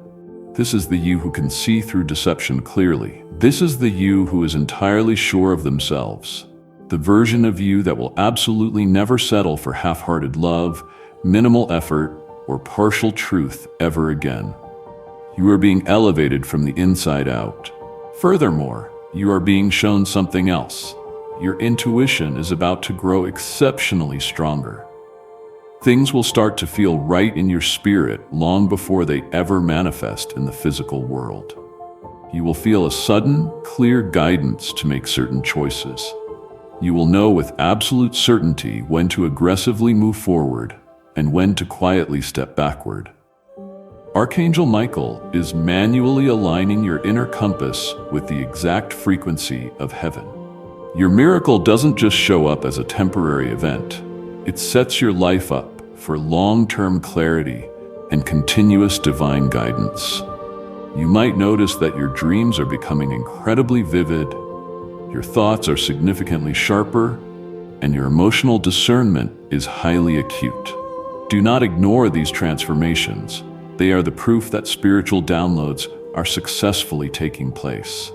This is the you who can see through deception clearly. This is the you who is entirely sure of themselves. The version of you that will absolutely never settle for half-hearted love, minimal effort, or partial truth ever again. You are being elevated from the inside out. Furthermore, you are being shown something else. Your intuition is about to grow exceptionally stronger. Things will start to feel right in your spirit long before they ever manifest in the physical world. You will feel a sudden, clear guidance to make certain choices. You will know with absolute certainty when to aggressively move forward and when to quietly step backward. Archangel Michael is manually aligning your inner compass with the exact frequency of heaven. Your miracle doesn't just show up as a temporary event. It sets your life up for long-term clarity and continuous divine guidance. You might notice that your dreams are becoming incredibly vivid, your thoughts are significantly sharper, and your emotional discernment is highly acute. Do not ignore these transformations. They are the proof that spiritual downloads are successfully taking place.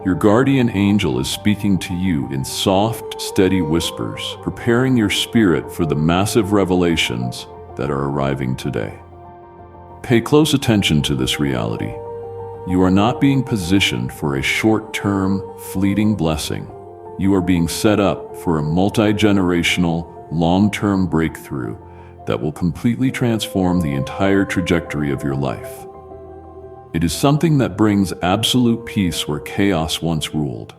Your guardian angel is speaking to you in soft, steady whispers, preparing your spirit for the massive revelations that are arriving today. Pay close attention to this reality. You are not being positioned for a short-term, fleeting blessing. You are being set up for a multi-generational, long-term breakthrough that will completely transform the entire trajectory of your life. It is something that brings absolute peace where chaos once ruled.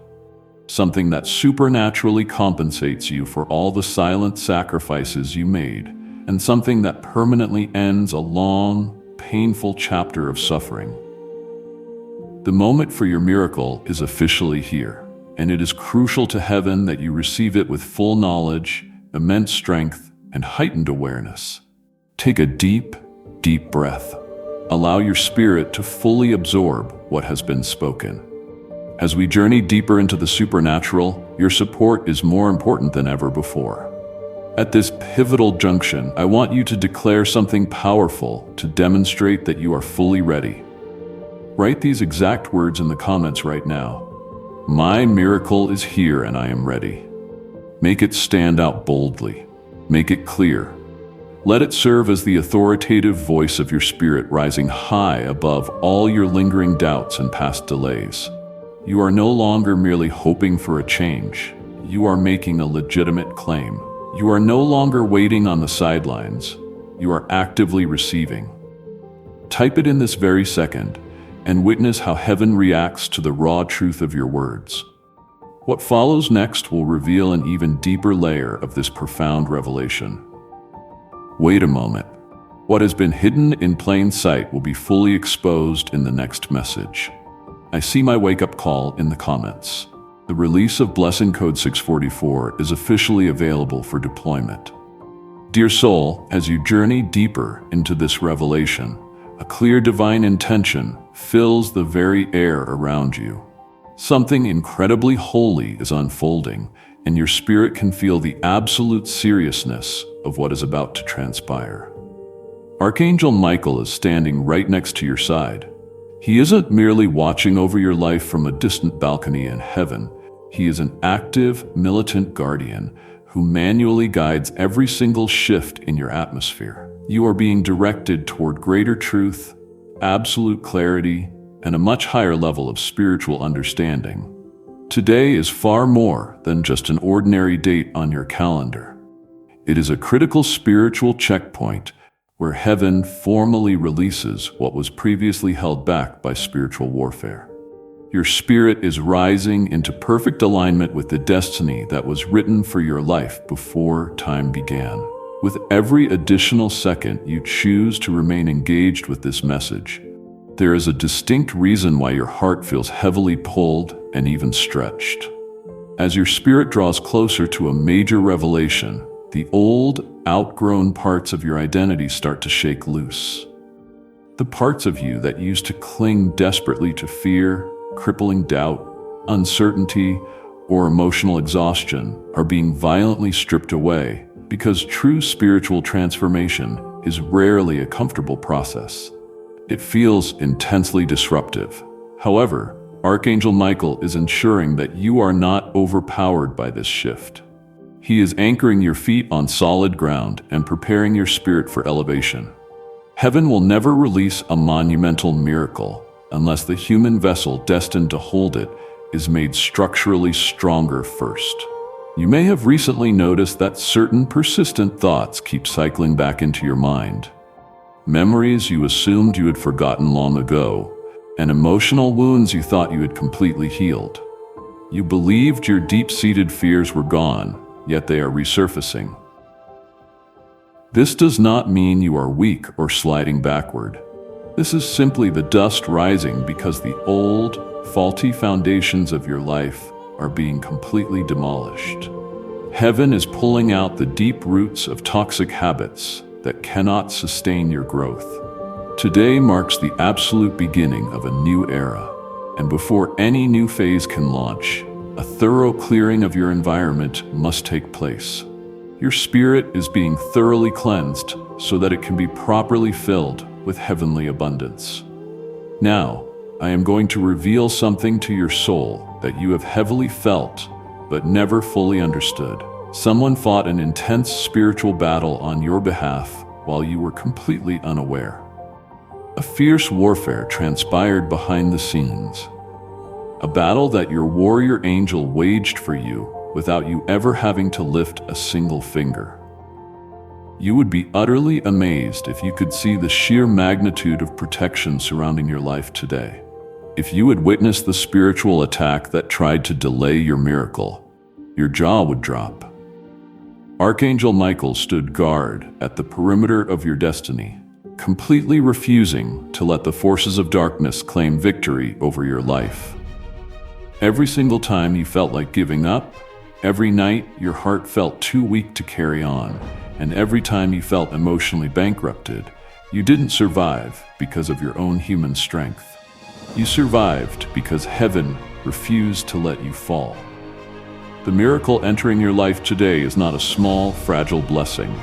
Something that supernaturally compensates you for all the silent sacrifices you made, and something that permanently ends a long, painful chapter of suffering. The moment for your miracle is officially here, and it is crucial to heaven that you receive it with full knowledge, immense strength, and heightened awareness. Take a deep, deep breath. Allow your spirit to fully absorb what has been spoken. As we journey deeper into the supernatural, your support is more important than ever before. At this pivotal junction, I want you to declare something powerful to demonstrate that you are fully ready. Write these exact words in the comments right now. My miracle is here and I am ready. Make it stand out boldly. Make it clear. Let it serve as the authoritative voice of your spirit rising high above all your lingering doubts and past delays. You are no longer merely hoping for a change. You are making a legitimate claim. You are no longer waiting on the sidelines. You are actively receiving. Type it in this very second and witness how heaven reacts to the raw truth of your words. What follows next will reveal an even deeper layer of this profound revelation. Wait a moment. What has been hidden in plain sight will be fully exposed in the next message. I see my wake-up call in the comments. The release of Blessing Code 644 is officially available for deployment. Dear soul, as you journey deeper into this revelation, a clear divine intention fills the very air around you. Something incredibly holy is unfolding, and your spirit can feel the absolute seriousness of what is about to transpire. Archangel Michael is standing right next to your side. He isn't merely watching over your life from a distant balcony in heaven. He is an active, militant guardian who manually guides every single shift in your atmosphere. You are being directed toward greater truth, absolute clarity, and a much higher level of spiritual understanding. Today is far more than just an ordinary date on your calendar. It is a critical spiritual checkpoint where heaven formally releases what was previously held back by spiritual warfare. Your spirit is rising into perfect alignment with the destiny that was written for your life before time began. With every additional second you choose to remain engaged with this message, there is a distinct reason why your heart feels heavily pulled and even stretched. As your spirit draws closer to a major revelation, the old, outgrown parts of your identity start to shake loose. The parts of you that used to cling desperately to fear, crippling doubt, uncertainty, or emotional exhaustion are being violently stripped away, because true spiritual transformation is rarely a comfortable process. It feels intensely disruptive. However, Archangel Michael is ensuring that you are not overpowered by this shift. He is anchoring your feet on solid ground and preparing your spirit for elevation. Heaven will never release a monumental miracle unless the human vessel destined to hold it is made structurally stronger first. You may have recently noticed that certain persistent thoughts keep cycling back into your mind. Memories you assumed you had forgotten long ago, and emotional wounds you thought you had completely healed. You believed your deep-seated fears were gone, yet they are resurfacing. This does not mean you are weak or sliding backward. This is simply the dust rising because the old, faulty foundations of your life are being completely demolished. Heaven is pulling out the deep roots of toxic habits that cannot sustain your growth. Today marks the absolute beginning of a new era, and before any new phase can launch, a thorough clearing of your environment must take place. Your spirit is being thoroughly cleansed so that it can be properly filled with heavenly abundance. Now, I am going to reveal something to your soul that you have heavily felt but never fully understood. Someone fought an intense spiritual battle on your behalf while you were completely unaware. A fierce warfare transpired behind the scenes. A battle that your warrior angel waged for you without you ever having to lift a single finger. You would be utterly amazed if you could see the sheer magnitude of protection surrounding your life today. If you had witnessed the spiritual attack that tried to delay your miracle, your jaw would drop. Archangel Michael stood guard at the perimeter of your destiny, completely refusing to let the forces of darkness claim victory over your life. Every single time you felt like giving up, every night your heart felt too weak to carry on, and every time you felt emotionally bankrupted, you didn't survive because of your own human strength. You survived because heaven refused to let you fall. The miracle entering your life today is not a small, fragile blessing.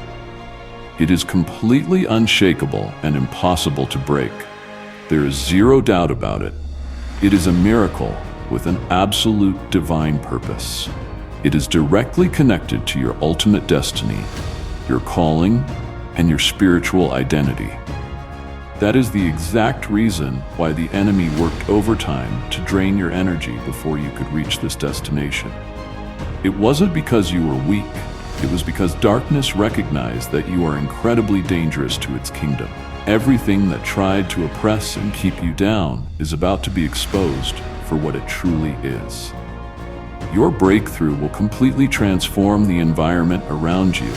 It is completely unshakable and impossible to break. There is zero doubt about it. It is a miracle with an absolute divine purpose. It is directly connected to your ultimate destiny, your calling, and your spiritual identity. That is the exact reason why the enemy worked overtime to drain your energy before you could reach this destination. It wasn't because you were weak. It was because darkness recognized that you are incredibly dangerous to its kingdom. Everything that tried to oppress and keep you down is about to be exposed for what it truly is. Your breakthrough will completely transform the environment around you,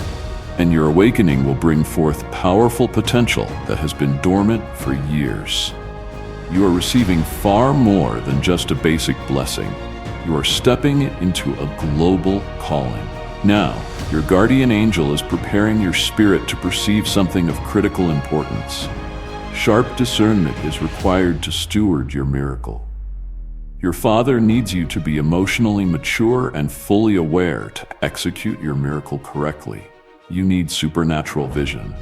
and your awakening will bring forth powerful potential that has been dormant for years. You are receiving far more than just a basic blessing. You are stepping into a global calling. Now, your guardian angel is preparing your spirit to perceive something of critical importance. Sharp discernment is required to steward your miracle. Your Father needs you to be emotionally mature and fully aware to execute your miracle correctly. You need supernatural vision.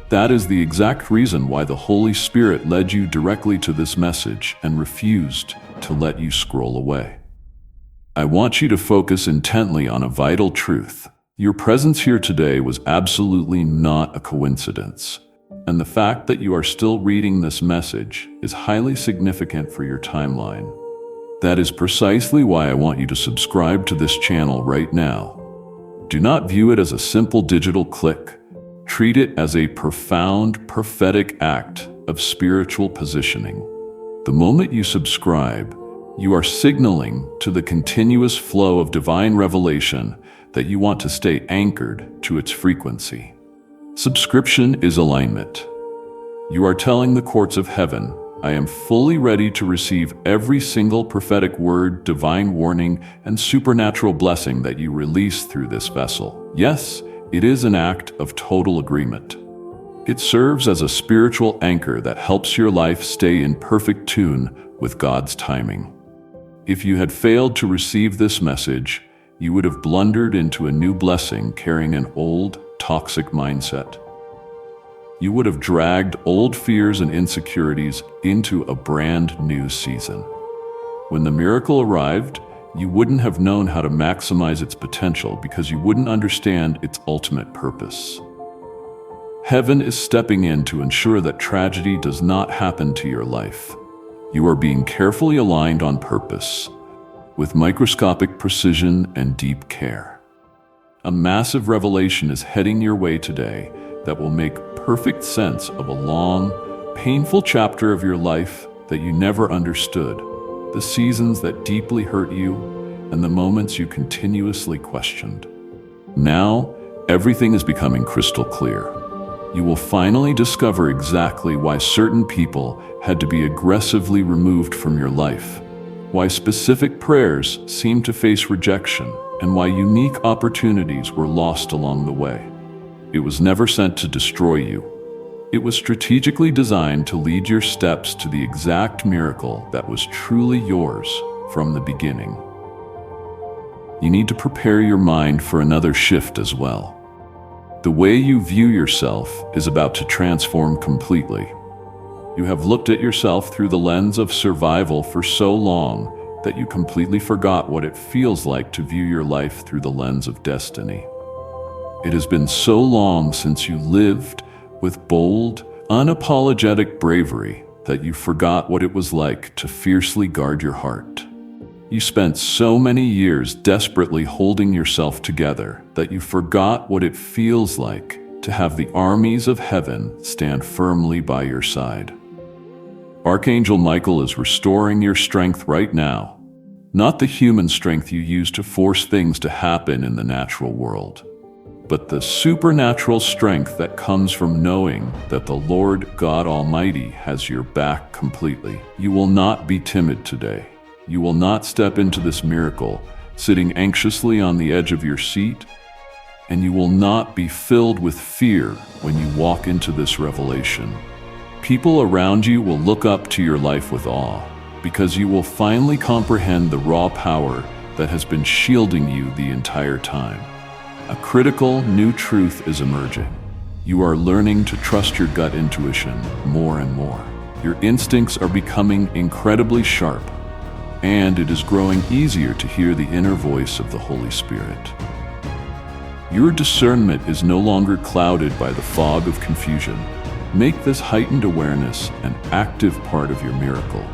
That is the exact reason why the Holy Spirit led you directly to this message and refused to let you scroll away. I want you to focus intently on a vital truth. Your presence here today was absolutely not a coincidence, and the fact that you are still reading this message is highly significant for your timeline. That is precisely why I want you to subscribe to this channel right now. Do not view it as a simple digital click. Treat it as a profound prophetic act of spiritual positioning. The moment you subscribe, you are signaling to the continuous flow of divine revelation that you want to stay anchored to its frequency. Subscription is alignment. You are telling the courts of heaven, I am fully ready to receive every single prophetic word, divine warning, and supernatural blessing that you release through this vessel. Yes, it is an act of total agreement. It serves as a spiritual anchor that helps your life stay in perfect tune with God's timing. If you had failed to receive this message, you would have blundered into a new blessing carrying an old, toxic mindset. You would have dragged old fears and insecurities into a brand new season. When the miracle arrived, you wouldn't have known how to maximize its potential because you wouldn't understand its ultimate purpose. Heaven is stepping in to ensure that tragedy does not happen to your life. You are being carefully aligned on purpose, with microscopic precision and deep care. A massive revelation is heading your way today that will make perfect sense of a long, painful chapter of your life that you never understood, the seasons that deeply hurt you, and the moments you continuously questioned. Now, everything is becoming crystal clear. You will finally discover exactly why certain people had to be aggressively removed from your life, why specific prayers seemed to face rejection, and why unique opportunities were lost along the way. It was never sent to destroy you. It was strategically designed to lead your steps to the exact miracle that was truly yours from the beginning. You need to prepare your mind for another shift as well. The way you view yourself is about to transform completely. You have looked at yourself through the lens of survival for so long that you completely forgot what it feels like to view your life through the lens of destiny. It has been so long since you lived with bold, unapologetic bravery that you forgot what it was like to fiercely guard your heart. You spent so many years desperately holding yourself together that you forgot what it feels like to have the armies of heaven stand firmly by your side. Archangel Michael is restoring your strength right now, not the human strength you use to force things to happen in the natural world, but the supernatural strength that comes from knowing that the Lord God Almighty has your back completely. You will not be timid today. You will not step into this miracle sitting anxiously on the edge of your seat, and you will not be filled with fear when you walk into this revelation. People around you will look up to your life with awe, because you will finally comprehend the raw power that has been shielding you the entire time. A critical new truth is emerging. You are learning to trust your gut intuition more and more. Your instincts are becoming incredibly sharp, and it is growing easier to hear the inner voice of the Holy Spirit. Your discernment is no longer clouded by the fog of confusion. Make this heightened awareness an active part of your miracle,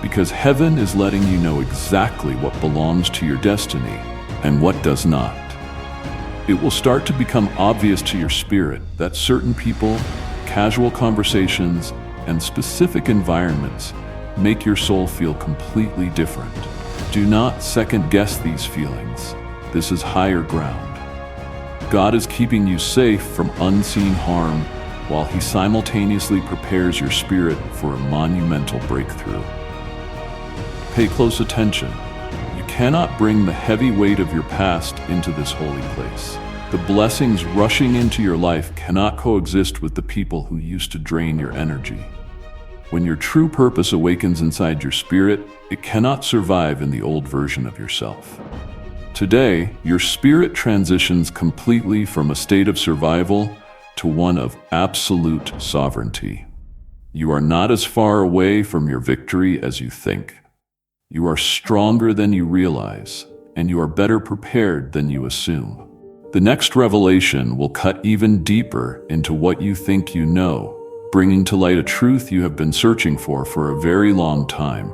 because heaven is letting you know exactly what belongs to your destiny and what does not. It will start to become obvious to your spirit that certain people, casual conversations, and specific environments make your soul feel completely different. Do not second-guess these feelings. This is higher ground. God is keeping you safe from unseen harm while He simultaneously prepares your spirit for a monumental breakthrough. Pay close attention. You cannot bring the heavy weight of your past into this holy place. The blessings rushing into your life cannot coexist with the people who used to drain your energy. When your true purpose awakens inside your spirit, it cannot survive in the old version of yourself. Today, your spirit transitions completely from a state of survival to one of absolute sovereignty. You are not as far away from your victory as you think. You are stronger than you realize, and you are better prepared than you assume. The next revelation will cut even deeper into what you think you know, bringing to light a truth you have been searching for a very long time.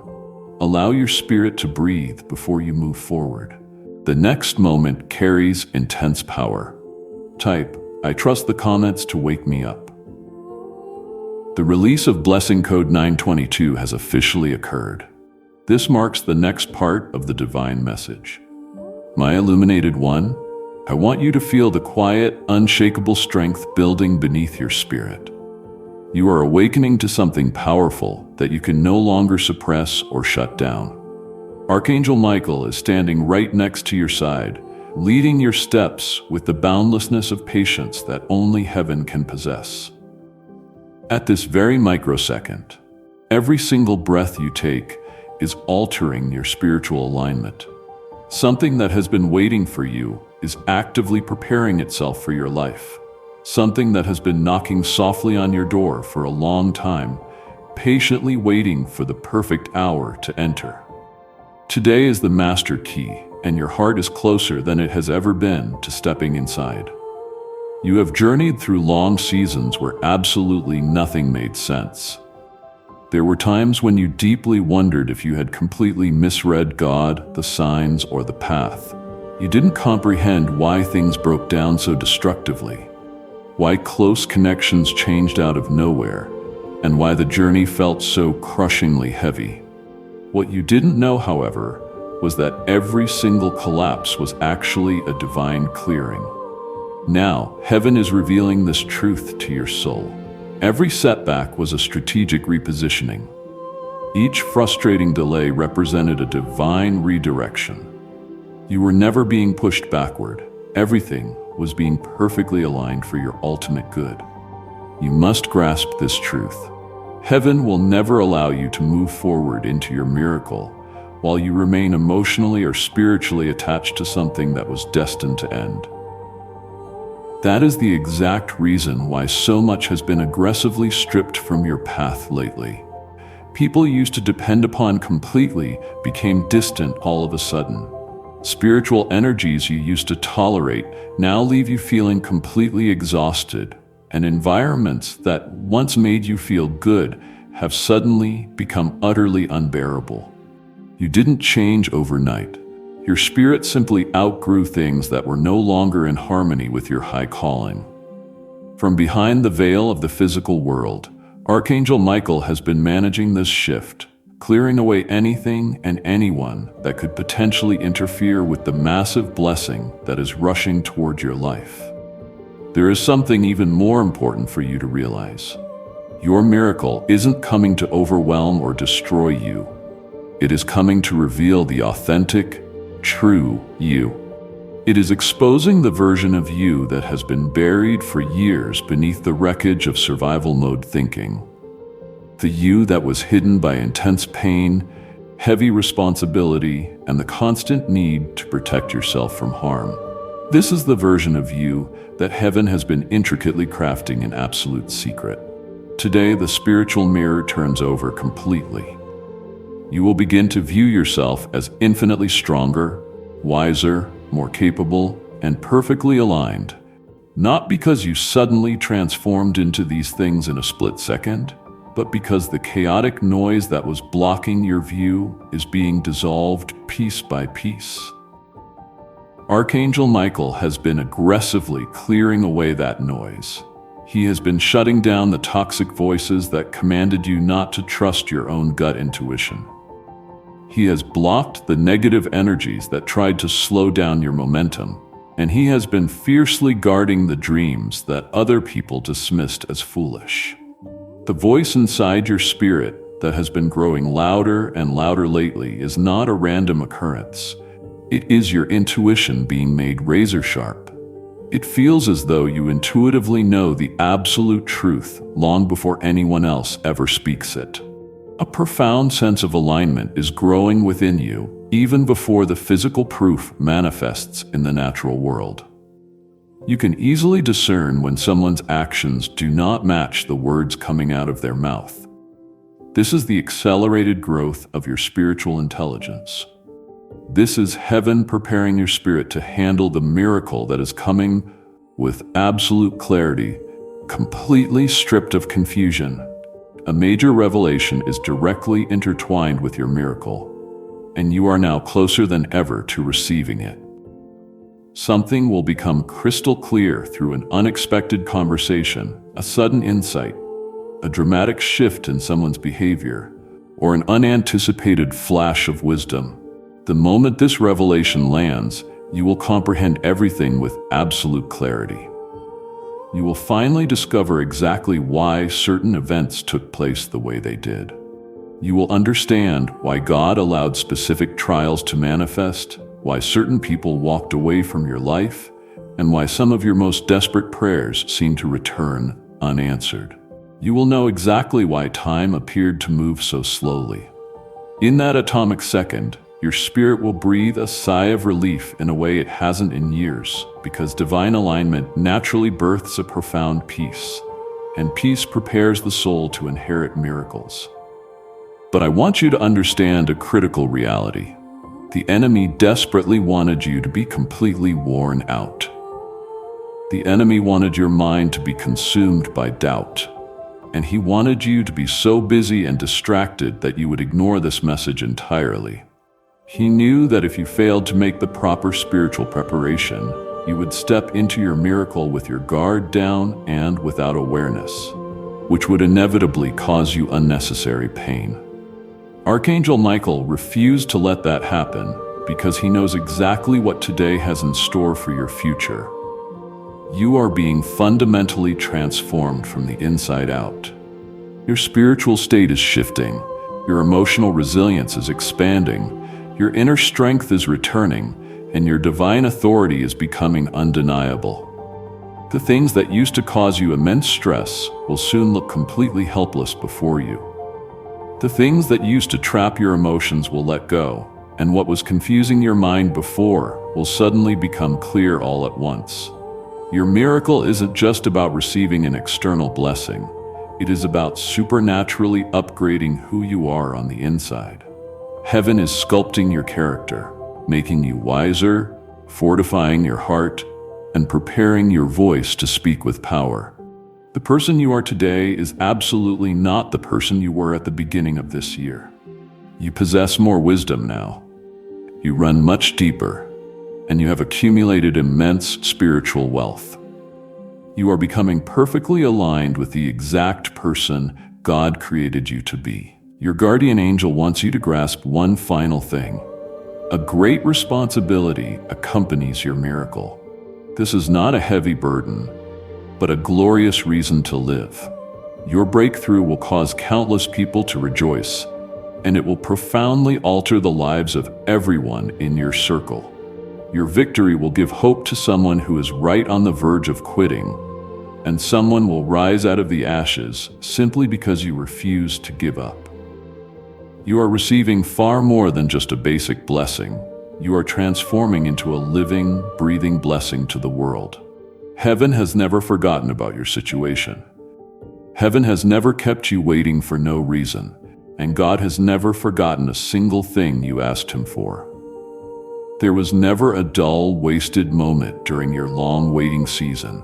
Allow your spirit to breathe before you move forward. The next moment carries intense power. Type, "I trust the comments to wake me up." The release of Blessing Code 922 has officially occurred. This marks the next part of the divine message. My illuminated one, I want you to feel the quiet, unshakable strength building beneath your spirit. You are awakening to something powerful that you can no longer suppress or shut down. Archangel Michael is standing right next to your side, leading your steps with the boundlessness of patience that only heaven can possess. At this very microsecond, every single breath you take is altering your spiritual alignment. Something that has been waiting for you is actively preparing itself for your life. Something that has been knocking softly on your door for a long time, patiently waiting for the perfect hour to enter. Today is the master key, and your heart is closer than it has ever been to stepping inside. You have journeyed through long seasons where absolutely nothing made sense. There were times when you deeply wondered if you had completely misread God, the signs, or the path. You didn't comprehend why things broke down so destructively, why close connections changed out of nowhere, and why the journey felt so crushingly heavy. What you didn't know, however, was that every single collapse was actually a divine clearing. Now, heaven is revealing this truth to your soul. Every setback was a strategic repositioning. Each frustrating delay represented a divine redirection. You were never being pushed backward. Everything was being perfectly aligned for your ultimate good. You must grasp this truth. Heaven will never allow you to move forward into your miracle while you remain emotionally or spiritually attached to something that was destined to end. That is the exact reason why so much has been aggressively stripped from your path lately. People you used to depend upon completely became distant all of a sudden. Spiritual energies you used to tolerate now leave you feeling completely exhausted, and environments that once made you feel good have suddenly become utterly unbearable. You didn't change overnight. Your spirit simply outgrew things that were no longer in harmony with your high calling. From behind the veil of the physical world, Archangel Michael has been managing this shift, clearing away anything and anyone that could potentially interfere with the massive blessing that is rushing toward your life. There is something even more important for you to realize. Your miracle isn't coming to overwhelm or destroy you. It is coming to reveal the authentic, true you. It is exposing the version of you that has been buried for years beneath the wreckage of survival mode thinking. The you that was hidden by intense pain, heavy responsibility, and the constant need to protect yourself from harm. This is the version of you that heaven has been intricately crafting in absolute secret. Today, the spiritual mirror turns over completely. You will begin to view yourself as infinitely stronger, wiser, more capable, and perfectly aligned, not because you suddenly transformed into these things in a split second, but because the chaotic noise that was blocking your view is being dissolved piece by piece. Archangel Michael has been aggressively clearing away that noise. He has been shutting down the toxic voices that commanded you not to trust your own gut intuition. He has blocked the negative energies that tried to slow down your momentum, and he has been fiercely guarding the dreams that other people dismissed as foolish. The voice inside your spirit that has been growing louder and louder lately is not a random occurrence. It is your intuition being made razor sharp. It feels as though you intuitively know the absolute truth long before anyone else ever speaks it. A profound sense of alignment is growing within you, even before the physical proof manifests in the natural world. You can easily discern when someone's actions do not match the words coming out of their mouth. This is the accelerated growth of your spiritual intelligence. This is heaven preparing your spirit to handle the miracle that is coming with absolute clarity, completely stripped of confusion. A major revelation is directly intertwined with your miracle, and you are now closer than ever to receiving it. Something will become crystal clear through an unexpected conversation, a sudden insight, a dramatic shift in someone's behavior, or an unanticipated flash of wisdom. The moment this revelation lands, you will comprehend everything with absolute clarity. You will finally discover exactly why certain events took place the way they did. You will understand why God allowed specific trials to manifest, why certain people walked away from your life, and why some of your most desperate prayers seem to return unanswered. You will know exactly why time appeared to move so slowly. In that atomic second, your spirit will breathe a sigh of relief in a way it hasn't in years, because divine alignment naturally births a profound peace, and peace prepares the soul to inherit miracles. But I want you to understand a critical reality. The enemy desperately wanted you to be completely worn out. The enemy wanted your mind to be consumed by doubt, and he wanted you to be so busy and distracted that you would ignore this message entirely. He knew that if you failed to make the proper spiritual preparation, you would step into your miracle with your guard down and without awareness, which would inevitably cause you unnecessary pain. Archangel Michael refused to let that happen because he knows exactly what today has in store for your future. You are being fundamentally transformed from the inside out. Your spiritual state is shifting, your emotional resilience is expanding, your inner strength is returning, and your divine authority is becoming undeniable. The things that used to cause you immense stress will soon look completely helpless before you. The things that used to trap your emotions will let go, and what was confusing your mind before will suddenly become clear all at once. Your miracle isn't just about receiving an external blessing. It is about supernaturally upgrading who you are on the inside. Heaven is sculpting your character, making you wiser, fortifying your heart, and preparing your voice to speak with power. The person you are today is absolutely not the person you were at the beginning of this year. You possess more wisdom now. You run much deeper, and you have accumulated immense spiritual wealth. You are becoming perfectly aligned with the exact person God created you to be. Your guardian angel wants you to grasp one final thing. A great responsibility accompanies your miracle. This is not a heavy burden, but a glorious reason to live. Your breakthrough will cause countless people to rejoice, and it will profoundly alter the lives of everyone in your circle. Your victory will give hope to someone who is right on the verge of quitting, and someone will rise out of the ashes simply because you refuse to give up. You are receiving far more than just a basic blessing. You are transforming into a living, breathing blessing to the world. Heaven has never forgotten about your situation. Heaven has never kept you waiting for no reason, and God has never forgotten a single thing you asked Him for. There was never a dull, wasted moment during your long waiting season.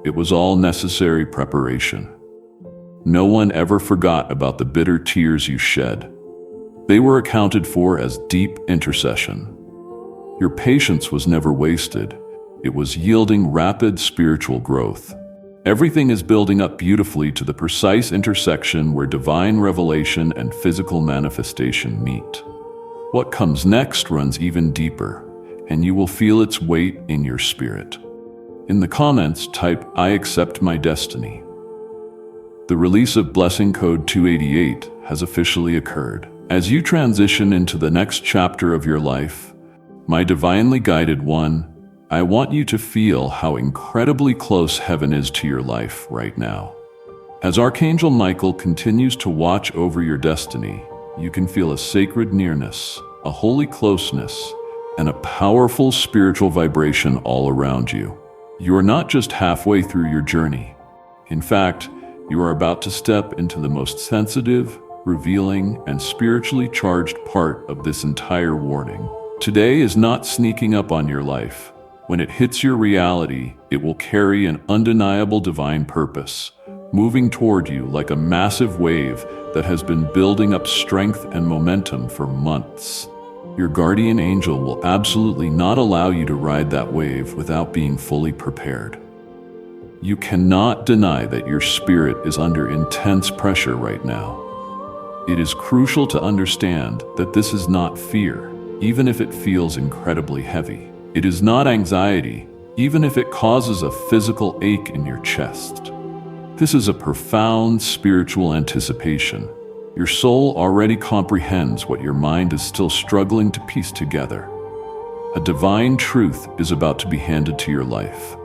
It was all necessary preparation. No one ever forgot about the bitter tears you shed. They were accounted for as deep intercession. Your patience was never wasted. It was yielding rapid spiritual growth. Everything is building up beautifully to the precise intersection where divine revelation and physical manifestation meet. What comes next runs even deeper, and you will feel its weight in your spirit. In the comments, type, "I accept my destiny." The release of Blessing Code 288 has officially occurred. As you transition into the next chapter of your life, my divinely guided one, I want you to feel how incredibly close heaven is to your life right now. As Archangel Michael continues to watch over your destiny, you can feel a sacred nearness, a holy closeness, and a powerful spiritual vibration all around you. You are not just halfway through your journey. In fact, you are about to step into the most sensitive, revealing, and spiritually charged part of this entire warning. Today is not sneaking up on your life. When it hits your reality, it will carry an undeniable divine purpose, moving toward you like a massive wave that has been building up strength and momentum for months. Your guardian angel will absolutely not allow you to ride that wave without being fully prepared. You cannot deny that your spirit is under intense pressure right now. It is crucial to understand that this is not fear, even if it feels incredibly heavy. It is not anxiety, even if it causes a physical ache in your chest. This is a profound spiritual anticipation. Your soul already comprehends what your mind is still struggling to piece together. A divine truth is about to be handed to your life.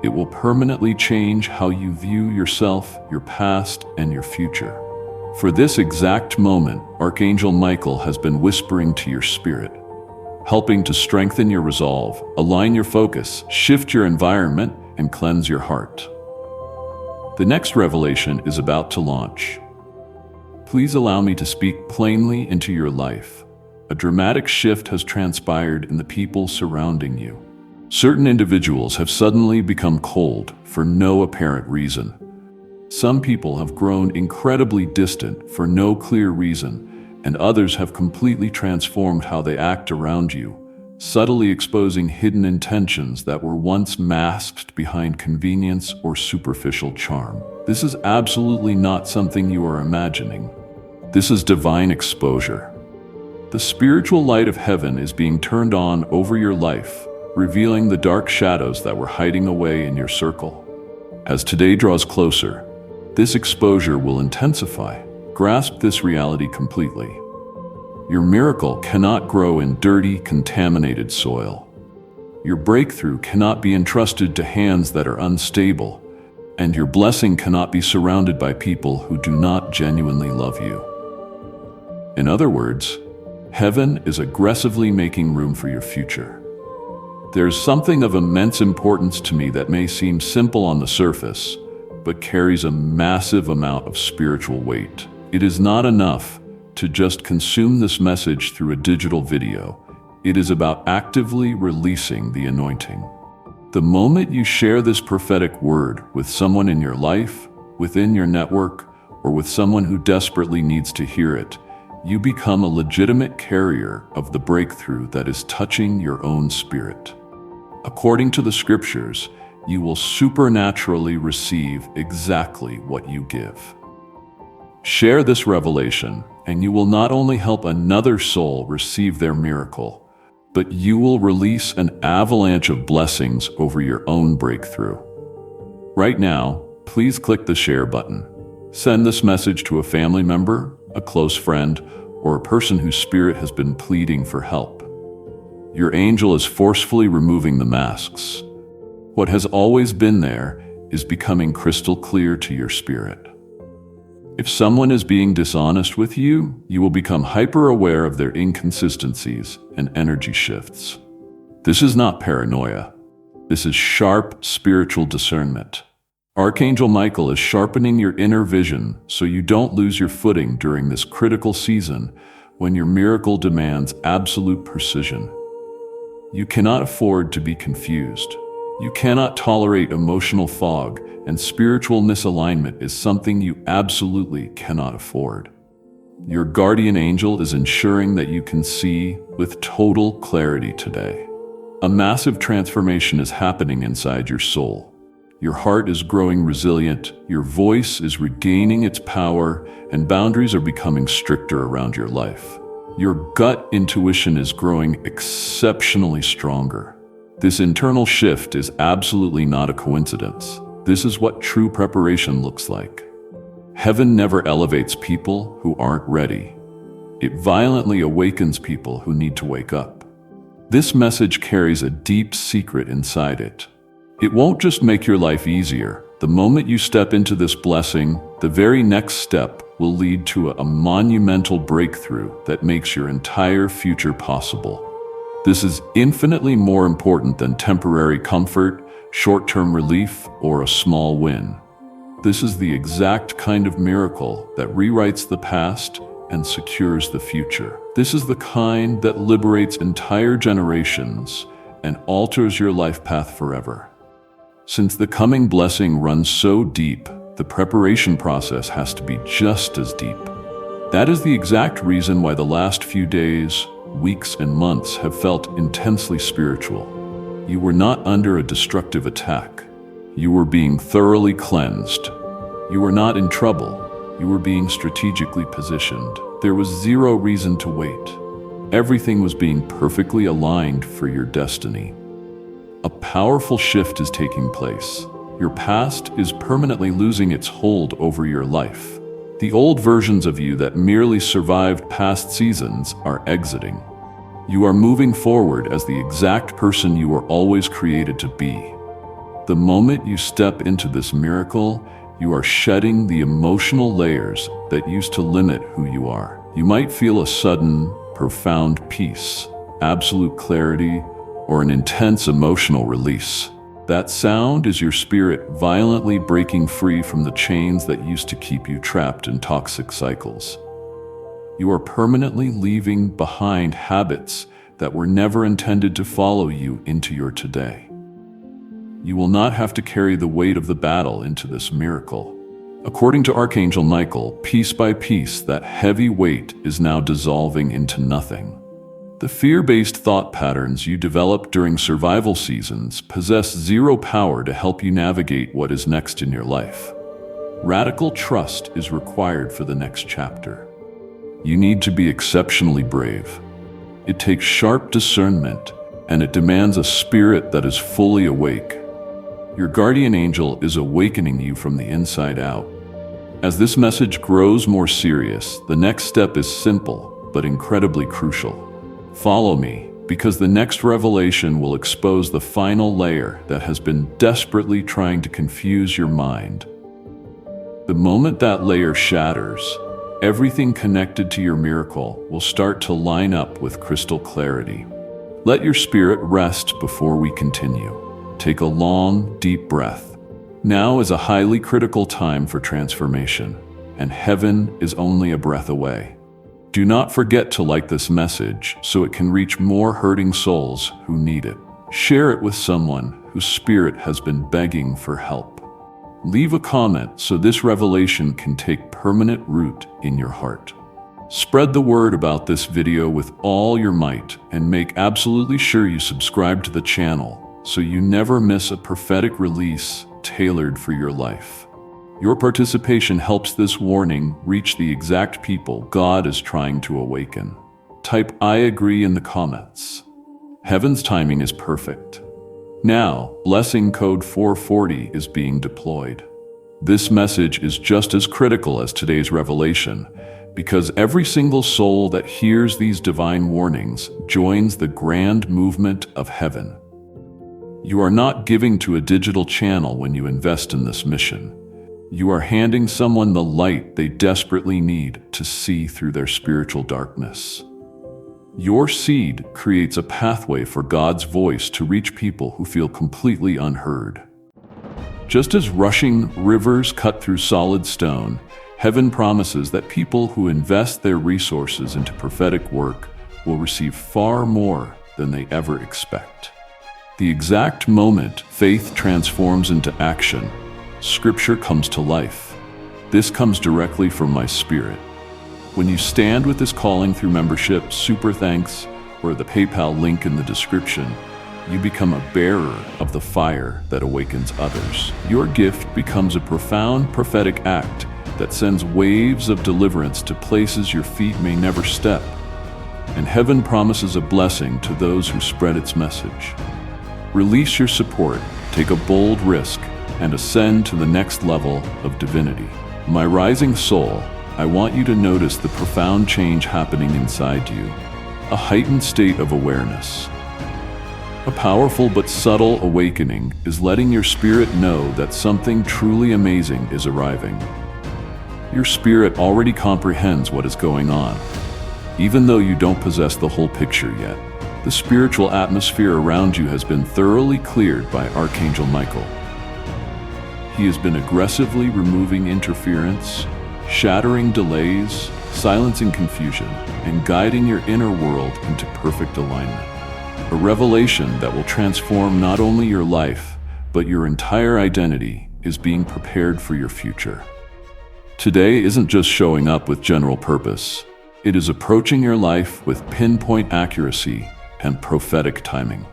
It will permanently change how you view yourself, your past, and your future. For this exact moment, Archangel Michael has been whispering to your spirit, helping to strengthen your resolve, align your focus, shift your environment, and cleanse your heart. The next revelation is about to launch. Please allow me to speak plainly into your life. A dramatic shift has transpired in the people surrounding you. Certain individuals have suddenly become cold for no apparent reason. Some people have grown incredibly distant for no clear reason, and others have completely transformed how they act around you, subtly exposing hidden intentions that were once masked behind convenience or superficial charm. This is absolutely not something you are imagining. This is divine exposure. The spiritual light of heaven is being turned on over your life, revealing the dark shadows that were hiding away in your circle. As today draws closer, this exposure will intensify. Grasp this reality completely. Your miracle cannot grow in dirty, contaminated soil. Your breakthrough cannot be entrusted to hands that are unstable, and your blessing cannot be surrounded by people who do not genuinely love you. In other words, heaven is aggressively making room for your future. There's something of immense importance to me that may seem simple on the surface, but carries a massive amount of spiritual weight. It is not enough to just consume this message through a digital video. It is about actively releasing the anointing. The moment you share this prophetic word with someone in your life, within your network, or with someone who desperately needs to hear it, you become a legitimate carrier of the breakthrough that is touching your own spirit. According to the scriptures, you will supernaturally receive exactly what you give. Share this revelation, and you will not only help another soul receive their miracle, but you will release an avalanche of blessings over your own breakthrough. Right now, please click the share button. Send this message to a family member, a close friend, or a person whose spirit has been pleading for help. Your angel is forcefully removing the masks. What has always been there is becoming crystal clear to your spirit. If someone is being dishonest with you, you will become hyper-aware of their inconsistencies and energy shifts. This is not paranoia. This is sharp spiritual discernment. Archangel Michael is sharpening your inner vision so you don't lose your footing during this critical season when your miracle demands absolute precision. You cannot afford to be confused. You cannot tolerate emotional fog, and spiritual misalignment is something you absolutely cannot afford. Your guardian angel is ensuring that you can see with total clarity today. A massive transformation is happening inside your soul. Your heart is growing resilient, your voice is regaining its power, and boundaries are becoming stricter around your life. Your gut intuition is growing exceptionally stronger. This internal shift is absolutely not a coincidence. This is what true preparation looks like. Heaven never elevates people who aren't ready. It violently awakens people who need to wake up. This message carries a deep secret inside it. It won't just make your life easier. The moment you step into this blessing, the very next step will lead to a monumental breakthrough that makes your entire future possible. This is infinitely more important than temporary comfort, short-term relief, or a small win. This is the exact kind of miracle that rewrites the past and secures the future. This is the kind that liberates entire generations and alters your life path forever. Since the coming blessing runs so deep, the preparation process has to be just as deep. That is the exact reason why the last few days, weeks, and months have felt intensely spiritual. You were not under a destructive attack. You were being thoroughly cleansed. You were not in trouble. You were being strategically positioned. There was zero reason to wait. Everything was being perfectly aligned for your destiny. A powerful shift is taking place. Your past is permanently losing its hold over your life. The old versions of you that merely survived past seasons are exiting. You are moving forward as the exact person you were always created to be. The moment you step into this miracle, you are shedding the emotional layers that used to limit who you are. You might feel a sudden, profound peace, absolute clarity, or an intense emotional release. That sound is your spirit violently breaking free from the chains that used to keep you trapped in toxic cycles. You are permanently leaving behind habits that were never intended to follow you into your today. You will not have to carry the weight of the battle into this miracle. According to Archangel Michael, piece by piece, that heavy weight is now dissolving into nothing. The fear-based thought patterns you developed during survival seasons possess zero power to help you navigate what is next in your life. Radical trust is required for the next chapter. You need to be exceptionally brave. It takes sharp discernment, and it demands a spirit that is fully awake. Your guardian angel is awakening you from the inside out. As this message grows more serious, the next step is simple but incredibly crucial. Follow me, because the next revelation will expose the final layer that has been desperately trying to confuse your mind. The moment that layer shatters, everything connected to your miracle will start to line up with crystal clarity. Let your spirit rest before we continue. Take a long, deep breath. Now is a highly critical time for transformation, and heaven is only a breath away. Do not forget to like this message so it can reach more hurting souls who need it. Share it with someone whose spirit has been begging for help. Leave a comment so this revelation can take permanent root in your heart. Spread the word about this video with all your might, and make absolutely sure you subscribe to the channel so you never miss a prophetic release tailored for your life. Your participation helps this warning reach the exact people God is trying to awaken. Type "I agree" in the comments. Heaven's timing is perfect. Now, blessing code 440 is being deployed. This message is just as critical as today's revelation, because every single soul that hears these divine warnings joins the grand movement of heaven. You are not giving to a digital channel when you invest in this mission. You are handing someone the light they desperately need to see through their spiritual darkness. Your seed creates a pathway for God's voice to reach people who feel completely unheard. Just as rushing rivers cut through solid stone, heaven promises that people who invest their resources into prophetic work will receive far more than they ever expect. The exact moment faith transforms into action, Scripture comes to life. This comes directly from my spirit. When you stand with this calling through membership, super thanks, or the PayPal link in the description, you become a bearer of the fire that awakens others. Your gift becomes a profound prophetic act that sends waves of deliverance to places your feet may never step. And heaven promises a blessing to those who spread its message. Release your support, take a bold risk, and ascend to the next level of divinity. My rising soul, I want you to notice the profound change happening inside you, a heightened state of awareness. A powerful but subtle awakening is letting your spirit know that something truly amazing is arriving. Your spirit already comprehends what is going on, even though you don't possess the whole picture yet. The spiritual atmosphere around you has been thoroughly cleared by Archangel Michael. He has been aggressively removing interference, shattering delays, silencing confusion, and guiding your inner world into perfect alignment. A revelation that will transform not only your life, but your entire identity is being prepared for your future. Today isn't just showing up with general purpose. It is approaching your life with pinpoint accuracy and prophetic timing.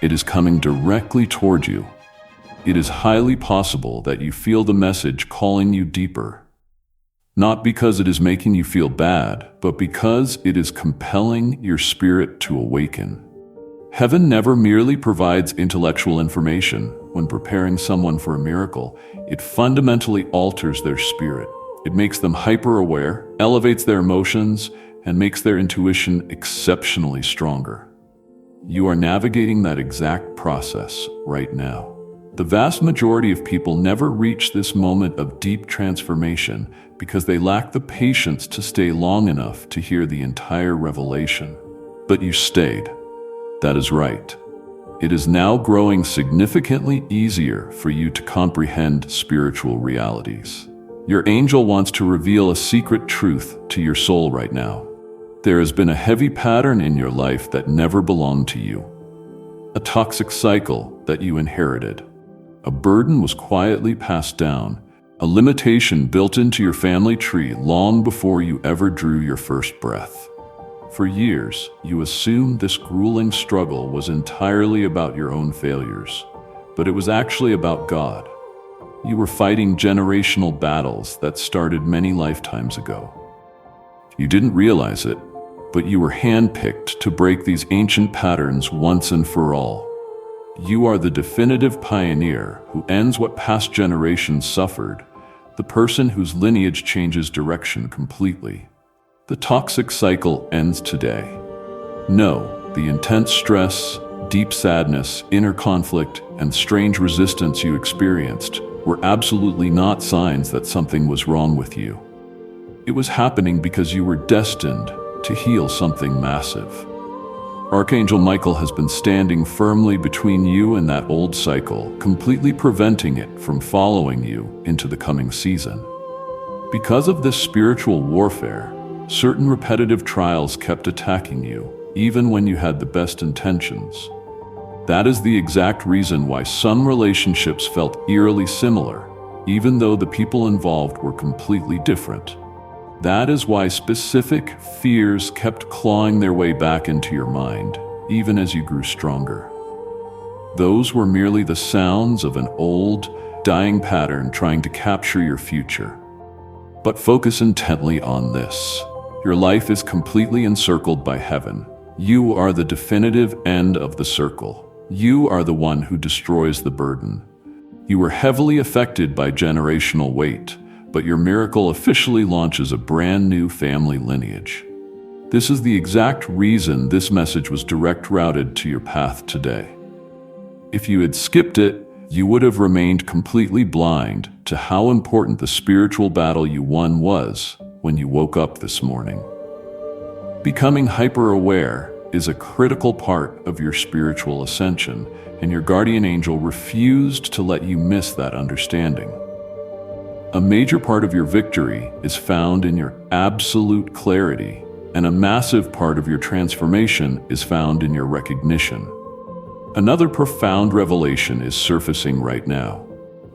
It is coming directly toward you. It is highly possible that you feel the message calling you deeper. Not because it is making you feel bad, but because it is compelling your spirit to awaken. Heaven never merely provides intellectual information when preparing someone for a miracle. It fundamentally alters their spirit. It makes them hyper-aware, elevates their emotions, and makes their intuition exceptionally stronger. You are navigating that exact process right now. The vast majority of people never reach this moment of deep transformation because they lack the patience to stay long enough to hear the entire revelation. But you stayed. That is right. It is now growing significantly easier for you to comprehend spiritual realities. Your angel wants to reveal a secret truth to your soul right now. There has been a heavy pattern in your life that never belonged to you. A toxic cycle that you inherited. A burden was quietly passed down, a limitation built into your family tree long before you ever drew your first breath. For years, you assumed this grueling struggle was entirely about your own failures, but it was actually about God. You were fighting generational battles that started many lifetimes ago. You didn't realize it, but you were handpicked to break these ancient patterns once and for all. You are the definitive pioneer who ends what past generations suffered, the person whose lineage changes direction completely. The toxic cycle ends today. No, the intense stress, deep sadness, inner conflict, and strange resistance you experienced were absolutely not signs that something was wrong with you. It was happening because you were destined to heal something massive. Archangel Michael has been standing firmly between you and that old cycle, completely preventing it from following you into the coming season. Because of this spiritual warfare, certain repetitive trials kept attacking you, even when you had the best intentions. That is the exact reason why some relationships felt eerily similar, even though the people involved were completely different. That is why specific fears kept clawing their way back into your mind, even as you grew stronger. Those were merely the sounds of an old, dying pattern trying to capture your future. But focus intently on this. Your life is completely encircled by heaven. You are the definitive end of the circle. You are the one who destroys the burden. You were heavily affected by generational weight, but your miracle officially launches a brand new family lineage. This is the exact reason this message was direct routed to your path today. If you had skipped it, you would have remained completely blind to how important the spiritual battle you won was when you woke up this morning. Becoming hyper-aware is a critical part of your spiritual ascension, and your guardian angel refused to let you miss that understanding. A major part of your victory is found in your absolute clarity, and a massive part of your transformation is found in your recognition. Another profound revelation is surfacing right now,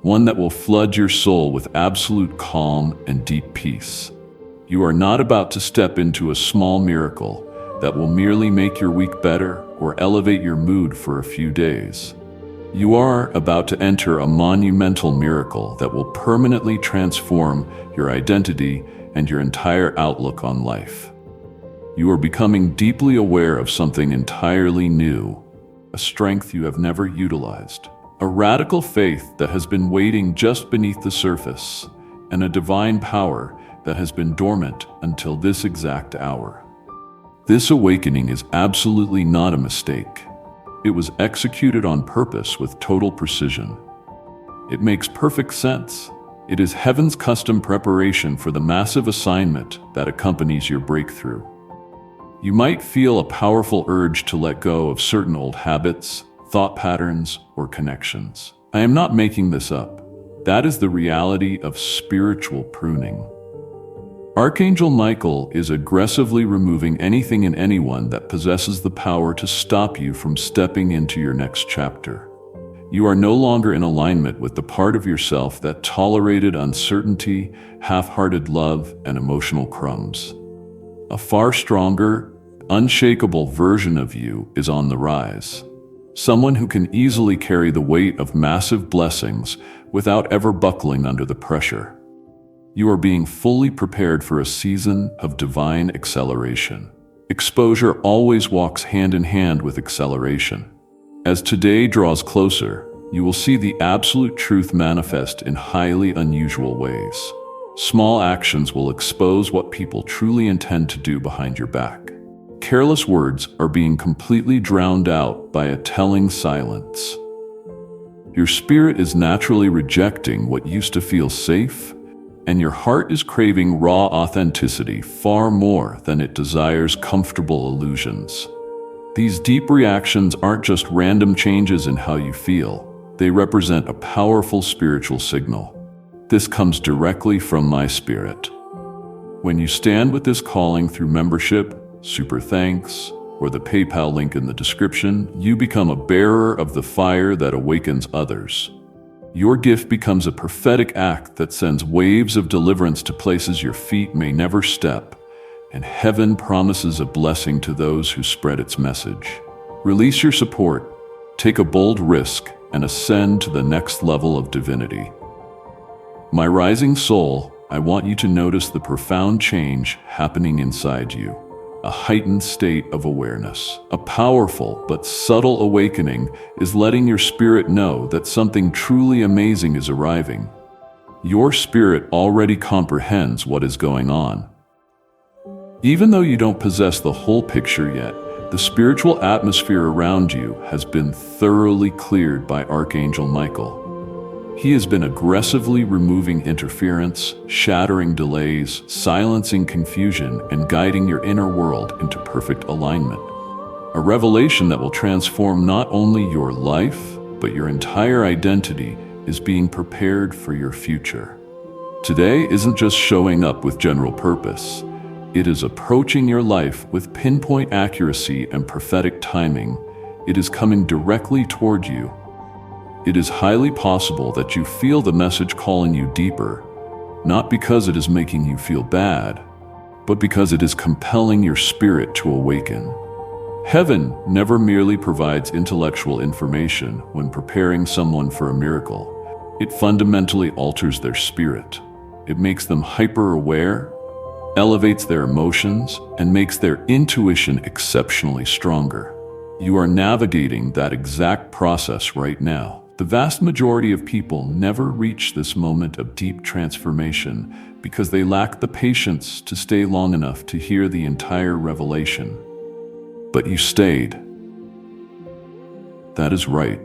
one that will flood your soul with absolute calm and deep peace. You are not about to step into a small miracle that will merely make your week better or elevate your mood for a few days. You are about to enter a monumental miracle that will permanently transform your identity and your entire outlook on life. You are becoming deeply aware of something entirely new, a strength you have never utilized, a radical faith that has been waiting just beneath the surface, and a divine power that has been dormant until this exact hour. This awakening is absolutely not a mistake. It was executed on purpose with total precision. It makes perfect sense. It is heaven's custom preparation for the massive assignment that accompanies your breakthrough. You might feel a powerful urge to let go of certain old habits, thought patterns, or connections. I am not making this up. That is the reality of spiritual pruning. Archangel Michael is aggressively removing anything and anyone that possesses the power to stop you from stepping into your next chapter. You are no longer in alignment with the part of yourself that tolerated uncertainty, half-hearted love, and emotional crumbs. A far stronger, unshakable version of you is on the rise. Someone who can easily carry the weight of massive blessings without ever buckling under the pressure. You are being fully prepared for a season of divine acceleration. Exposure always walks hand in hand with acceleration. As today draws closer, you will see the absolute truth manifest in highly unusual ways. Small actions will expose what people truly intend to do behind your back. Careless words are being completely drowned out by a telling silence. Your spirit is naturally rejecting what used to feel safe, and your heart is craving raw authenticity far more than it desires comfortable illusions. These deep reactions aren't just random changes in how you feel. They represent a powerful spiritual signal. This comes directly from my spirit. When you stand with this calling through membership, super thanks, or the PayPal link in the description, you become a bearer of the fire that awakens others. Your gift becomes a prophetic act that sends waves of deliverance to places your feet may never step, and heaven promises a blessing to those who spread its message. Release your support, take a bold risk, and ascend to the next level of divinity. My rising soul, I want you to notice the profound change happening inside you. A heightened state of awareness. A powerful but subtle awakening is letting your spirit know that something truly amazing is arriving. Your spirit already comprehends what is going on. Even though you don't possess the whole picture yet, the spiritual atmosphere around you has been thoroughly cleared by Archangel Michael. He has been aggressively removing interference, shattering delays, silencing confusion, and guiding your inner world into perfect alignment. A revelation that will transform not only your life, but your entire identity is being prepared for your future. Today isn't just showing up with general purpose. It is approaching your life with pinpoint accuracy and prophetic timing. It is coming directly toward you. It is highly possible that you feel the message calling you deeper, not because it is making you feel bad, but because it is compelling your spirit to awaken. Heaven never merely provides intellectual information when preparing someone for a miracle. It fundamentally alters their spirit. It makes them hyper-aware, elevates their emotions, and makes their intuition exceptionally stronger. You are navigating that exact process right now. The vast majority of people never reach this moment of deep transformation because they lack the patience to stay long enough to hear the entire revelation. But you stayed. That is right.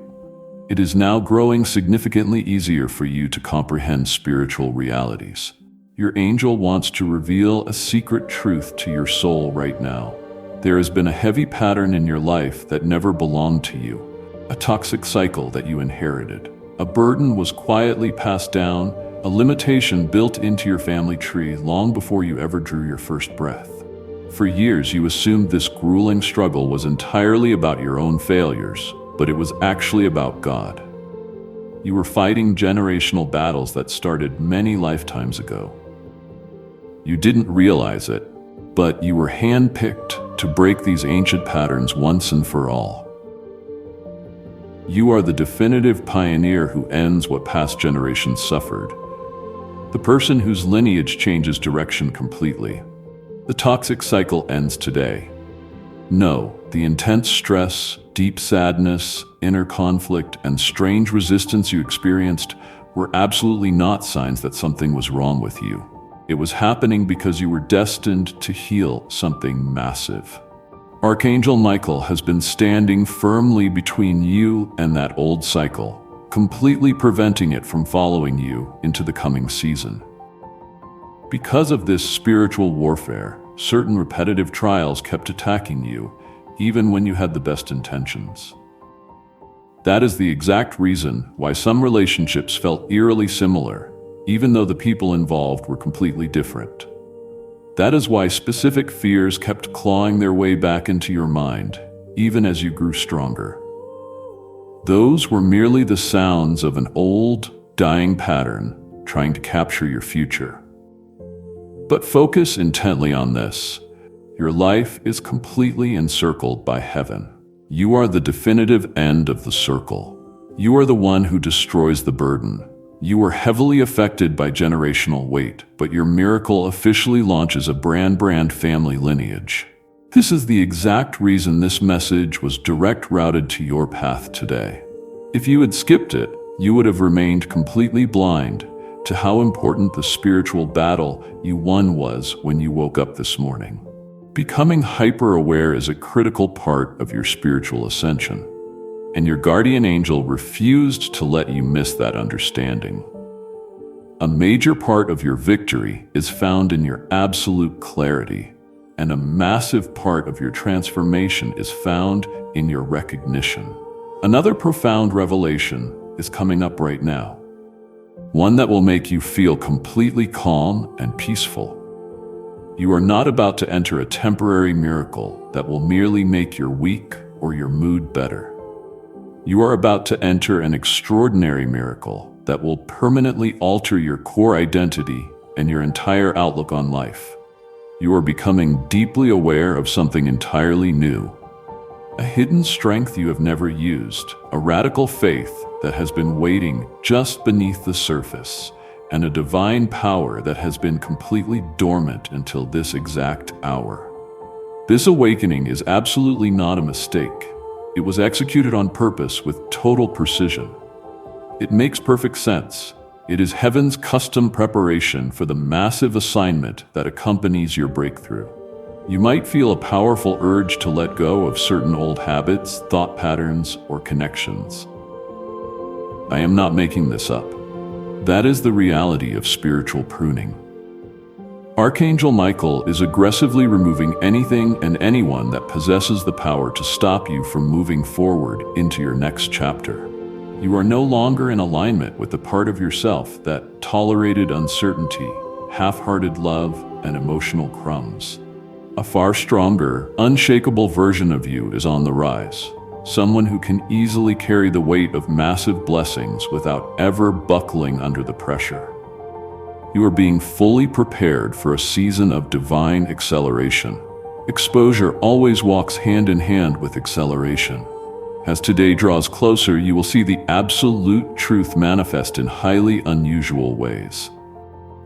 It is now growing significantly easier for you to comprehend spiritual realities. Your angel wants to reveal a secret truth to your soul right now. There has been a heavy pattern in your life that never belonged to you. A toxic cycle that you inherited. A burden was quietly passed down, a limitation built into your family tree long before you ever drew your first breath. For years, you assumed this grueling struggle was entirely about your own failures, but it was actually about God. You were fighting generational battles that started many lifetimes ago. You didn't realize it, but you were handpicked to break these ancient patterns once and for all. You are the definitive pioneer who ends what past generations suffered. The person whose lineage changes direction completely. The toxic cycle ends today. No, the intense stress, deep sadness, inner conflict, and strange resistance you experienced were absolutely not signs that something was wrong with you. It was happening because you were destined to heal something massive. Archangel Michael has been standing firmly between you and that old cycle, completely preventing it from following you into the coming season. Because of this spiritual warfare, certain repetitive trials kept attacking you, even when you had the best intentions. That is the exact reason why some relationships felt eerily similar, even though the people involved were completely different. That is why specific fears kept clawing their way back into your mind, even as you grew stronger. Those were merely the sounds of an old, dying pattern trying to capture your future. But focus intently on this. Your life is completely encircled by heaven. You are the definitive end of the circle. You are the one who destroys the burden. You were heavily affected by generational weight, but your miracle officially launches a brand family lineage. This is the exact reason this message was direct routed to your path today. If you had skipped it, you would have remained completely blind to how important the spiritual battle you won was when you woke up this morning. Becoming hyper-aware is a critical part of your spiritual ascension. and your guardian angel refused to let you miss that understanding. A major part of your victory is found in your absolute clarity, and a massive part of your transformation is found in your recognition. Another profound revelation is coming up right now, one that will make you feel completely calm and peaceful. You are not about to enter a temporary miracle that will merely make your week or your mood better. You are about to enter an extraordinary miracle that will permanently alter your core identity and your entire outlook on life. You are becoming deeply aware of something entirely new, a hidden strength you have never used, a radical faith that has been waiting just beneath the surface, and a divine power that has been completely dormant until this exact hour. This awakening is absolutely not a mistake. It was executed on purpose with total precision. It makes perfect sense. It is heaven's custom preparation for the massive assignment that accompanies your breakthrough. You might feel a powerful urge to let go of certain old habits, thought patterns, or connections. I am not making this up. That is the reality of spiritual pruning. Archangel Michael is aggressively removing anything and anyone that possesses the power to stop you from moving forward into your next chapter. You are no longer in alignment with the part of yourself that tolerated uncertainty, half-hearted love, and emotional crumbs. A far stronger, unshakable version of you is on the rise. Someone who can easily carry the weight of massive blessings without ever buckling under the pressure. You are being fully prepared for a season of divine acceleration. Exposure always walks hand in hand with acceleration. As today draws closer, you will see the absolute truth manifest in highly unusual ways.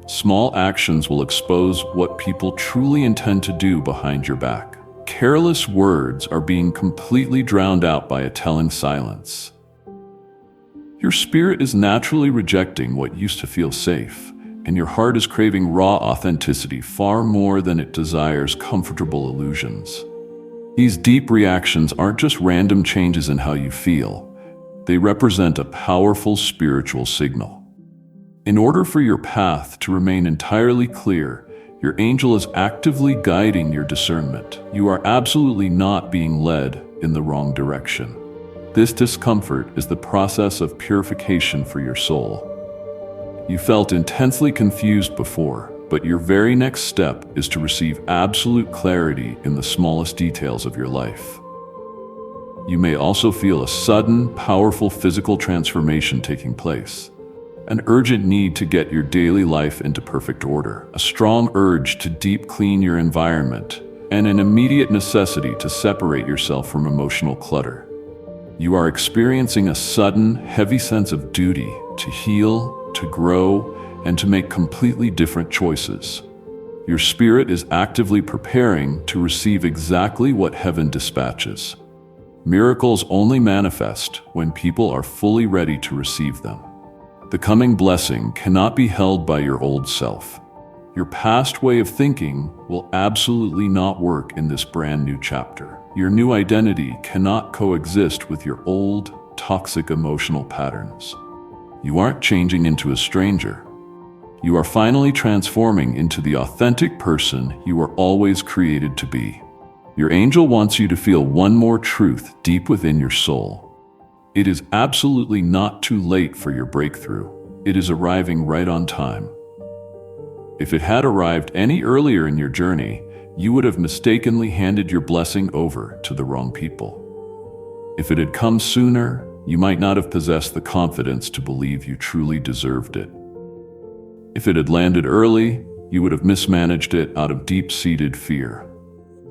Small actions will expose what people truly intend to do behind your back. Careless words are being completely drowned out by a telling silence. Your spirit is naturally rejecting what used to feel safe, and your heart is craving raw authenticity far more than it desires comfortable illusions. These deep reactions aren't just random changes in how you feel. They represent a powerful spiritual signal. In order for your path to remain entirely clear, your angel is actively guiding your discernment. You are absolutely not being led in the wrong direction. This discomfort is the process of purification for your soul. You felt intensely confused before, but your very next step is to receive absolute clarity in the smallest details of your life. You may also feel a sudden, powerful physical transformation taking place. An urgent need to get your daily life into perfect order, a strong urge to deep clean your environment, and an immediate necessity to separate yourself from emotional clutter. You are experiencing a sudden, heavy sense of duty to heal, to grow, and to make completely different choices. Your spirit is actively preparing to receive exactly what heaven dispatches. Miracles only manifest when people are fully ready to receive them. The coming blessing cannot be held by your old self. Your past way of thinking will absolutely not work in this brand new chapter. Your new identity cannot coexist with your old, toxic emotional patterns. You aren't changing into a stranger. You are finally transforming into the authentic person you were always created to be. Your angel wants you to feel one more truth deep within your soul. It is absolutely not too late for your breakthrough. It is arriving right on time. If it had arrived any earlier in your journey, you would have mistakenly handed your blessing over to the wrong people. If it had come sooner, you might not have possessed the confidence to believe you truly deserved it. If it had landed early, you would have mismanaged it out of deep-seated fear.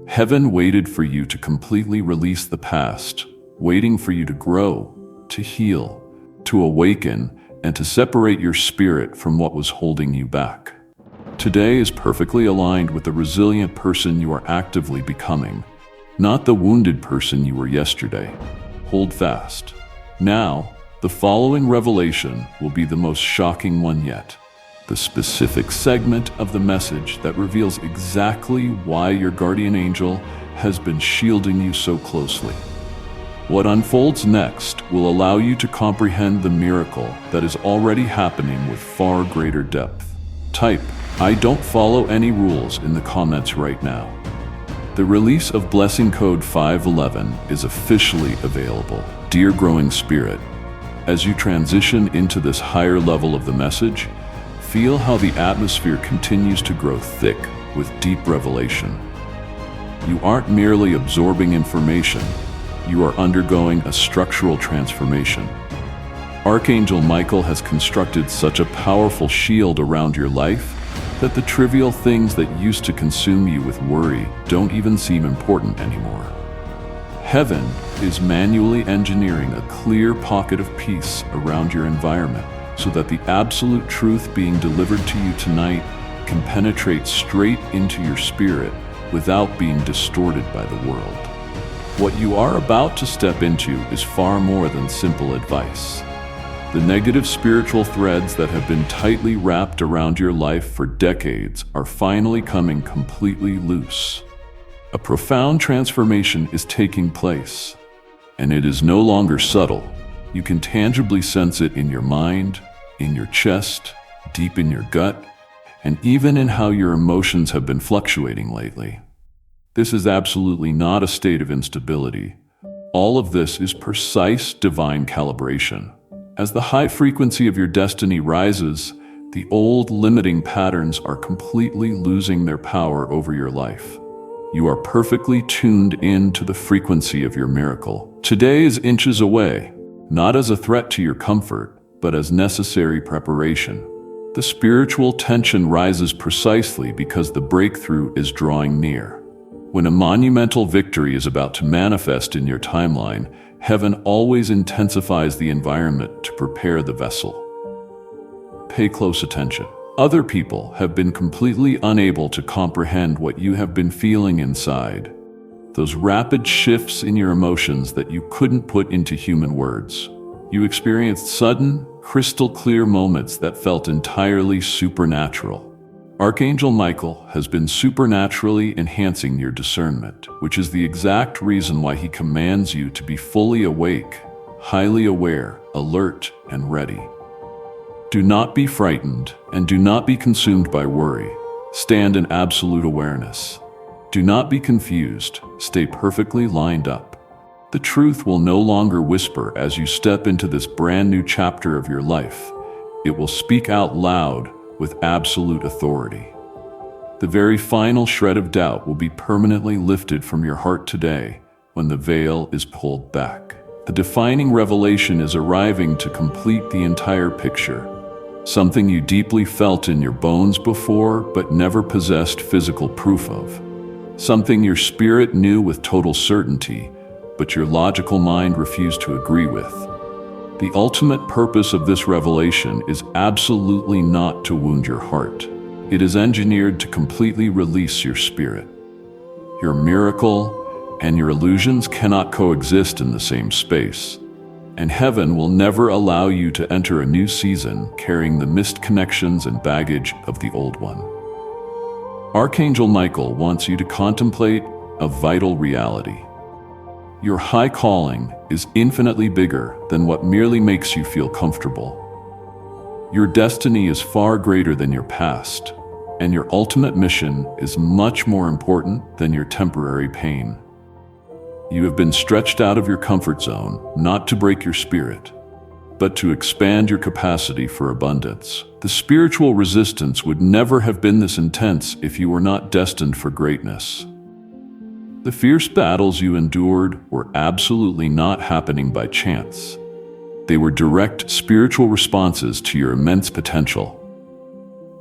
Heaven waited for you to completely release the past, waiting for you to grow, to heal, to awaken, and to separate your spirit from what was holding you back. Today is perfectly aligned with the resilient person you are actively becoming, not the wounded person you were yesterday. Hold fast. Now, the following revelation will be the most shocking one yet. The specific segment of the message that reveals exactly why your guardian angel has been shielding you so closely. What unfolds next will allow you to comprehend the miracle that is already happening with far greater depth. Type, "I don't follow any rules" in the comments right now. The release of Blessing Code 511 is officially available. Dear Growing Spirit, as you transition into this higher level of the message, feel how the atmosphere continues to grow thick with deep revelation. You aren't merely absorbing information, you are undergoing a structural transformation. Archangel Michael has constructed such a powerful shield around your life that the trivial things that used to consume you with worry don't even seem important anymore. Heaven is manually engineering a clear pocket of peace around your environment so that the absolute truth being delivered to you tonight can penetrate straight into your spirit without being distorted by the world. What you are about to step into is far more than simple advice. The negative spiritual threads that have been tightly wrapped around your life for decades are finally coming completely loose. A profound transformation is taking place, and it is no longer subtle. You can tangibly sense it in your mind, in your chest, deep in your gut, and even in how your emotions have been fluctuating lately. This is absolutely not a state of instability. All of this is precise divine calibration. As the high frequency of your destiny rises, the old limiting patterns are completely losing their power over your life. You are perfectly tuned in to the frequency of your miracle. Today is inches away, not as a threat to your comfort, but as necessary preparation. The spiritual tension rises precisely because the breakthrough is drawing near. When a monumental victory is about to manifest in your timeline, heaven always intensifies the environment to prepare the vessel. Pay close attention. Other people have been completely unable to comprehend what you have been feeling inside. Those rapid shifts in your emotions that you couldn't put into human words. You experienced sudden, crystal clear moments that felt entirely supernatural. Archangel Michael has been supernaturally enhancing your discernment, which is the exact reason why he commands you to be fully awake, highly aware, alert, and ready. Do not be frightened, and do not be consumed by worry. Stand in absolute awareness. Do not be confused. Stay perfectly lined up. The truth will no longer whisper as you step into this brand new chapter of your life. It will speak out loud with absolute authority. The very final shred of doubt will be permanently lifted from your heart today when the veil is pulled back. The defining revelation is arriving to complete the entire picture. Something you deeply felt in your bones before but never possessed physical proof of. Something your spirit knew with total certainty, but your logical mind refused to agree with. The ultimate purpose of this revelation is absolutely not to wound your heart. It is engineered to completely release your spirit. Your miracle and your illusions cannot coexist in the same space, and heaven will never allow you to enter a new season carrying the missed connections and baggage of the old one. Archangel Michael wants you to contemplate a vital reality. Your high calling is infinitely bigger than what merely makes you feel comfortable. Your destiny is far greater than your past, and your ultimate mission is much more important than your temporary pain. You have been stretched out of your comfort zone, not to break your spirit, but to expand your capacity for abundance. The spiritual resistance would never have been this intense if you were not destined for greatness. The fierce battles you endured were absolutely not happening by chance. They were direct spiritual responses to your immense potential.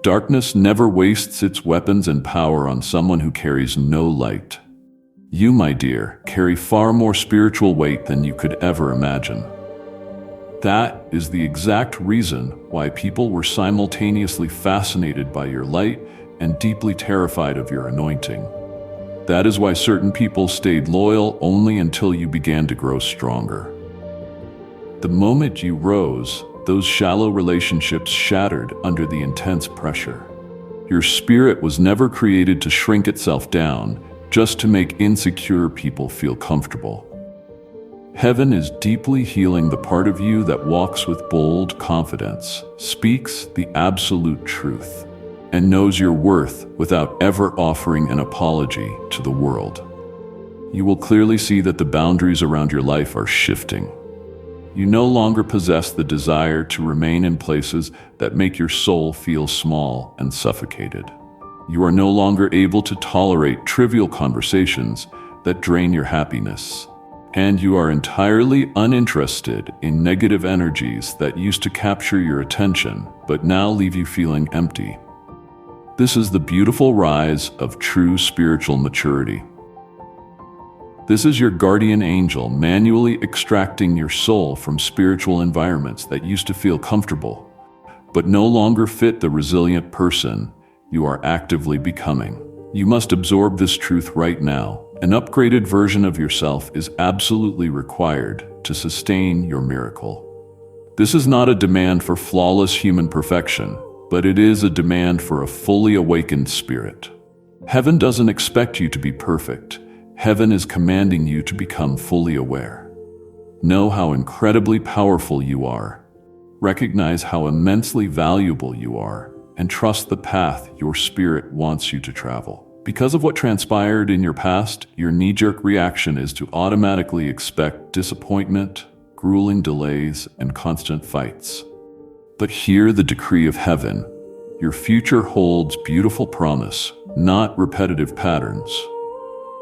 Darkness never wastes its weapons and power on someone who carries no light. You, my dear, carry far more spiritual weight than you could ever imagine. That is the exact reason why people were simultaneously fascinated by your light and deeply terrified of your anointing. That is why certain people stayed loyal only until you began to grow stronger. The moment you rose, those shallow relationships shattered under the intense pressure. Your spirit was never created to shrink itself down just to make insecure people feel comfortable. Heaven is deeply healing the part of you that walks with bold confidence, speaks the absolute truth, and knows your worth without ever offering an apology to the world. You will clearly see that the boundaries around your life are shifting. You no longer possess the desire to remain in places that make your soul feel small and suffocated. You are no longer able to tolerate trivial conversations that drain your happiness. And you are entirely uninterested in negative energies that used to capture your attention, but now leave you feeling empty. This is the beautiful rise of true spiritual maturity. This is your guardian angel manually extracting your soul from spiritual environments that used to feel comfortable, but no longer fit the resilient person you are actively becoming. You must absorb this truth right now. An upgraded version of yourself is absolutely required to sustain your miracle. This is not a demand for flawless human perfection, but it is a demand for a fully awakened spirit. Heaven doesn't expect you to be perfect. Heaven is commanding you to become fully aware. Know how incredibly powerful you are. Recognize how immensely valuable you are, and trust the path your spirit wants you to travel. Because of what transpired in your past, your knee-jerk reaction is to automatically expect disappointment, grueling delays, and constant fights. But hear the decree of heaven. Your future holds beautiful promise, not repetitive patterns.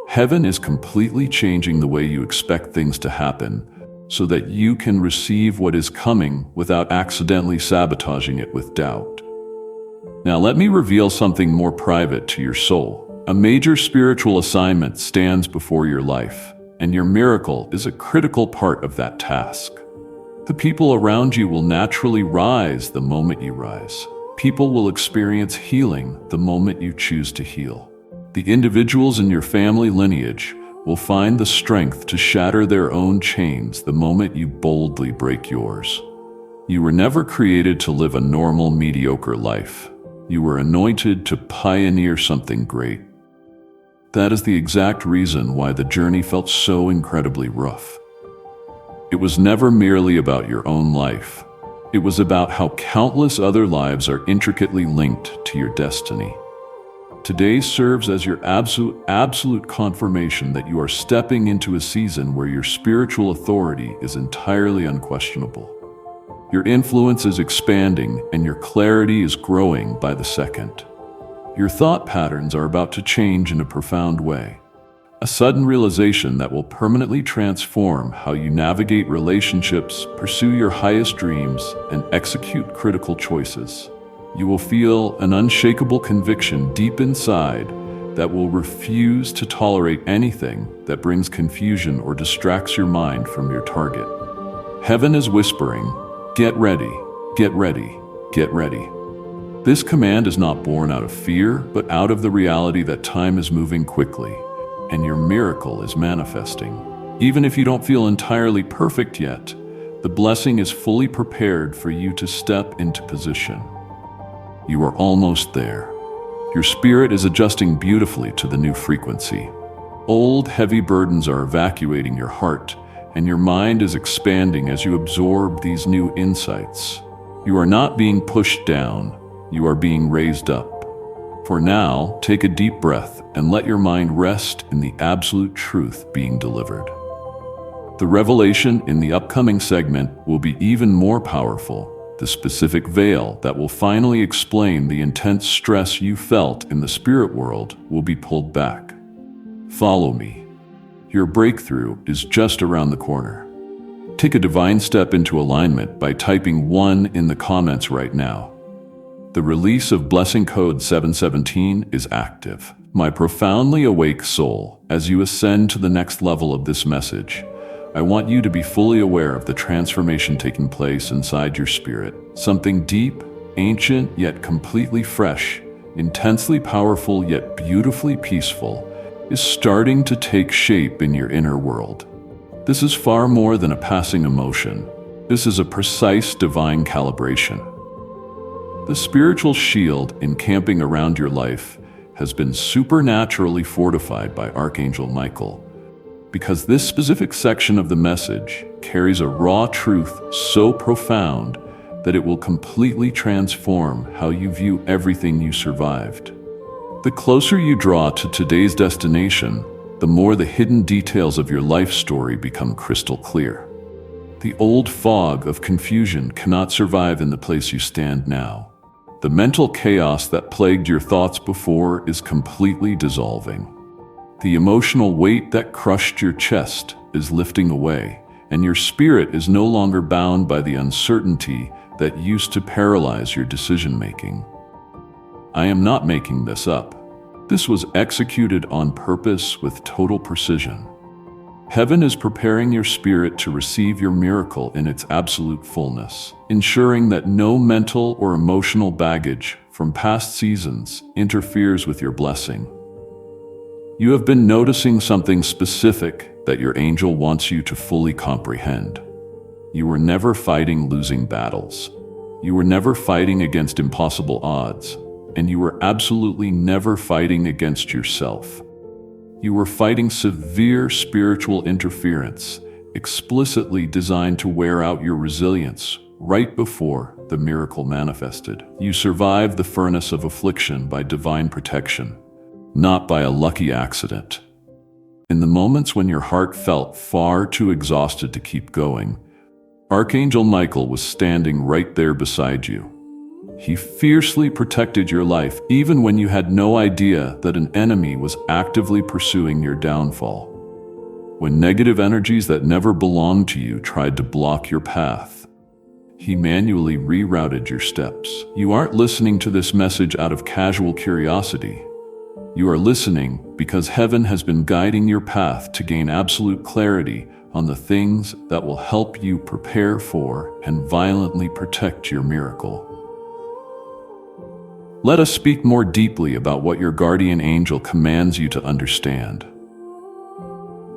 Heaven is completely changing the way you expect things to happen so that you can receive what is coming without accidentally sabotaging it with doubt. Now let me reveal something more private to your soul. A major spiritual assignment stands before your life, and your miracle is a critical part of that task. The people around you will naturally rise the moment you rise. People will experience healing the moment you choose to heal. The individuals in your family lineage will find the strength to shatter their own chains the moment you boldly break yours. You were never created to live a normal, mediocre life. You were anointed to pioneer something great. That is the exact reason why the journey felt so incredibly rough. It was never merely about your own life. It was about how countless other lives are intricately linked to your destiny. Today serves as your absolute confirmation that you are stepping into a season where your spiritual authority is entirely unquestionable. Your influence is expanding and your clarity is growing by the second. Your thought patterns are about to change in a profound way. A sudden realization that will permanently transform how you navigate relationships, pursue your highest dreams, and execute critical choices. You will feel an unshakable conviction deep inside that will refuse to tolerate anything that brings confusion or distracts your mind from your target. Heaven is whispering, "Get ready, get ready, get ready." This command is not born out of fear, but out of the reality that time is moving quickly, and your miracle is manifesting. Even if you don't feel entirely perfect yet, the blessing is fully prepared for you to step into position. You are almost there. Your spirit is adjusting beautifully to the new frequency. Old, heavy burdens are evacuating your heart, and your mind is expanding as you absorb these new insights. You are not being pushed down. You are being raised up. For now, take a deep breath and let your mind rest in the absolute truth being delivered. The revelation in the upcoming segment will be even more powerful, the specific veil that will finally explain the intense stress you felt in the spirit world will be pulled back. Follow me. Your breakthrough is just around the corner. Take a divine step into alignment by typing 1 in the comments right now. The release of Blessing Code 717 is active. My profoundly awake soul, as you ascend to the next level of this message, I want you to be fully aware of the transformation taking place inside your spirit. Something deep, ancient, yet completely fresh, intensely powerful, yet beautifully peaceful, is starting to take shape in your inner world. This is far more than a passing emotion. This is a precise divine calibration. The spiritual shield encamping around your life has been supernaturally fortified by Archangel Michael. because this specific section of the message carries a raw truth so profound that it will completely transform how you view everything you survived. The closer you draw to today's destination, the more the hidden details of your life story become crystal clear. The old fog of confusion cannot survive in the place you stand now. The mental chaos that plagued your thoughts before is completely dissolving. The emotional weight that crushed your chest is lifting away, and your spirit is no longer bound by the uncertainty that used to paralyze your decision-making. I am not making this up. This was executed on purpose with total precision. Heaven is preparing your spirit to receive your miracle in its absolute fullness, ensuring that no mental or emotional baggage from past seasons interferes with your blessing. You have been noticing something specific that your angel wants you to fully comprehend. You were never fighting losing battles. You were never fighting against impossible odds, and you were absolutely never fighting against yourself. You were fighting severe spiritual interference, explicitly designed to wear out your resilience right before the miracle manifested. You survived the furnace of affliction by divine protection, not by a lucky accident. In the moments when your heart felt far too exhausted to keep going, Archangel Michael was standing right there beside you. He fiercely protected your life even when you had no idea that an enemy was actively pursuing your downfall. When negative energies that never belonged to you tried to block your path, he manually rerouted your steps. You aren't listening to this message out of casual curiosity. You are listening because heaven has been guiding your path to gain absolute clarity on the things that will help you prepare for and violently protect your miracle. Let us speak more deeply about what your guardian angel commands you to understand.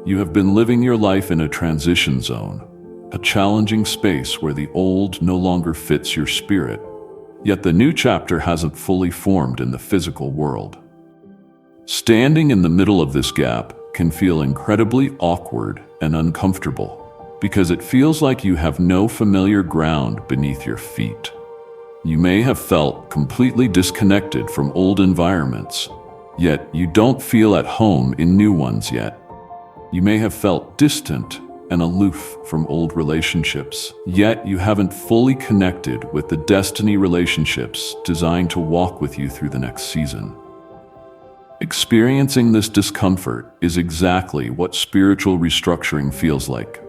You have been living your life in a transition zone, a challenging space where the old no longer fits your spirit, yet the new chapter hasn't fully formed in the physical world. Standing in the middle of this gap can feel incredibly awkward and uncomfortable because it feels like you have no familiar ground beneath your feet. You may have felt completely disconnected from old environments, yet you don't feel at home in new ones yet. You may have felt distant and aloof from old relationships, yet you haven't fully connected with the destiny relationships designed to walk with you through the next season. Experiencing this discomfort is exactly what spiritual restructuring feels like.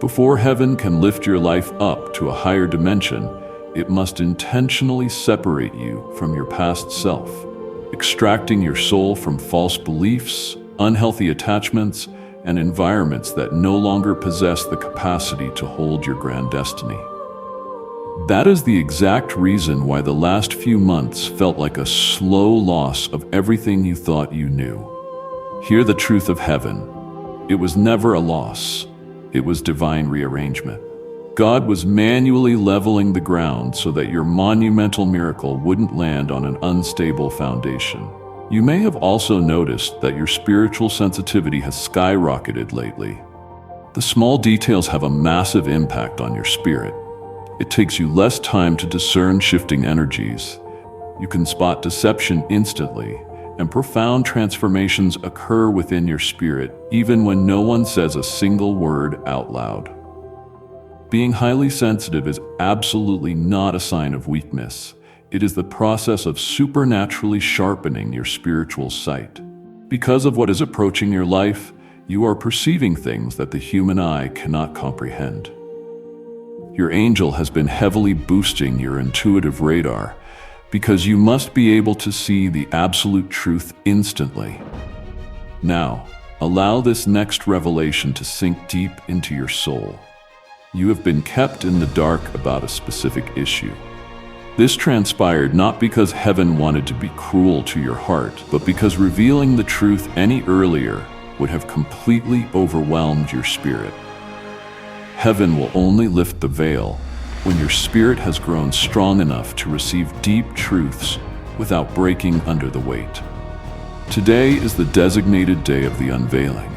Before heaven can lift your life up to a higher dimension, it must intentionally separate you from your past self, extracting your soul from false beliefs, unhealthy attachments, and environments that no longer possess the capacity to hold your grand destiny. That is the exact reason why the last few months felt like a slow loss of everything you thought you knew. Hear the truth of heaven. It was never a loss. It was divine rearrangement. God was manually leveling the ground so that your monumental miracle wouldn't land on an unstable foundation. You may have also noticed that your spiritual sensitivity has skyrocketed lately. The small details have a massive impact on your spirit. It takes you less time to discern shifting energies. You can spot deception instantly, and profound transformations occur within your spirit, even when no one says a single word out loud. Being highly sensitive is absolutely not a sign of weakness. It is the process of supernaturally sharpening your spiritual sight. Because of what is approaching your life, you are perceiving things that the human eye cannot comprehend. Your angel has been heavily boosting your intuitive radar because you must be able to see the absolute truth instantly. Now, allow this next revelation to sink deep into your soul. You have been kept in the dark about a specific issue. This transpired not because heaven wanted to be cruel to your heart, but because revealing the truth any earlier would have completely overwhelmed your spirit. Heaven will only lift the veil when your spirit has grown strong enough to receive deep truths without breaking under the weight. Today is the designated day of the unveiling.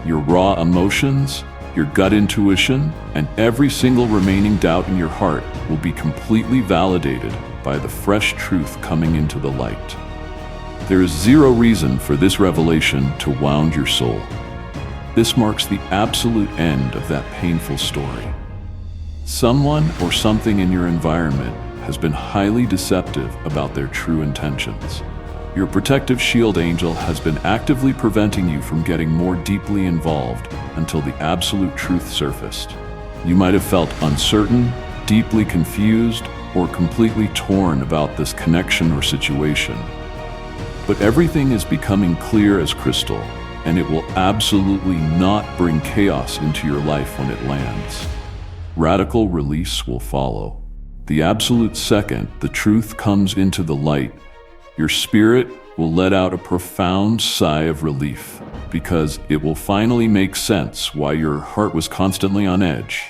your raw emotions, your gut intuition, and every single remaining doubt in your heart will be completely validated by the fresh truth coming into the light. There is zero reason for this revelation to wound your soul. This marks the absolute end of that painful story. Someone or something in your environment has been highly deceptive about their true intentions. Your protective shield angel has been actively preventing you from getting more deeply involved until the absolute truth surfaced. You might have felt uncertain, deeply confused, or completely torn about this connection or situation. But everything is becoming clear as crystal, and it will absolutely not bring chaos into your life when it lands. Radical release will follow. The absolute second the truth comes into the light, your spirit will let out a profound sigh of relief, because it will finally make sense why your heart was constantly on edge,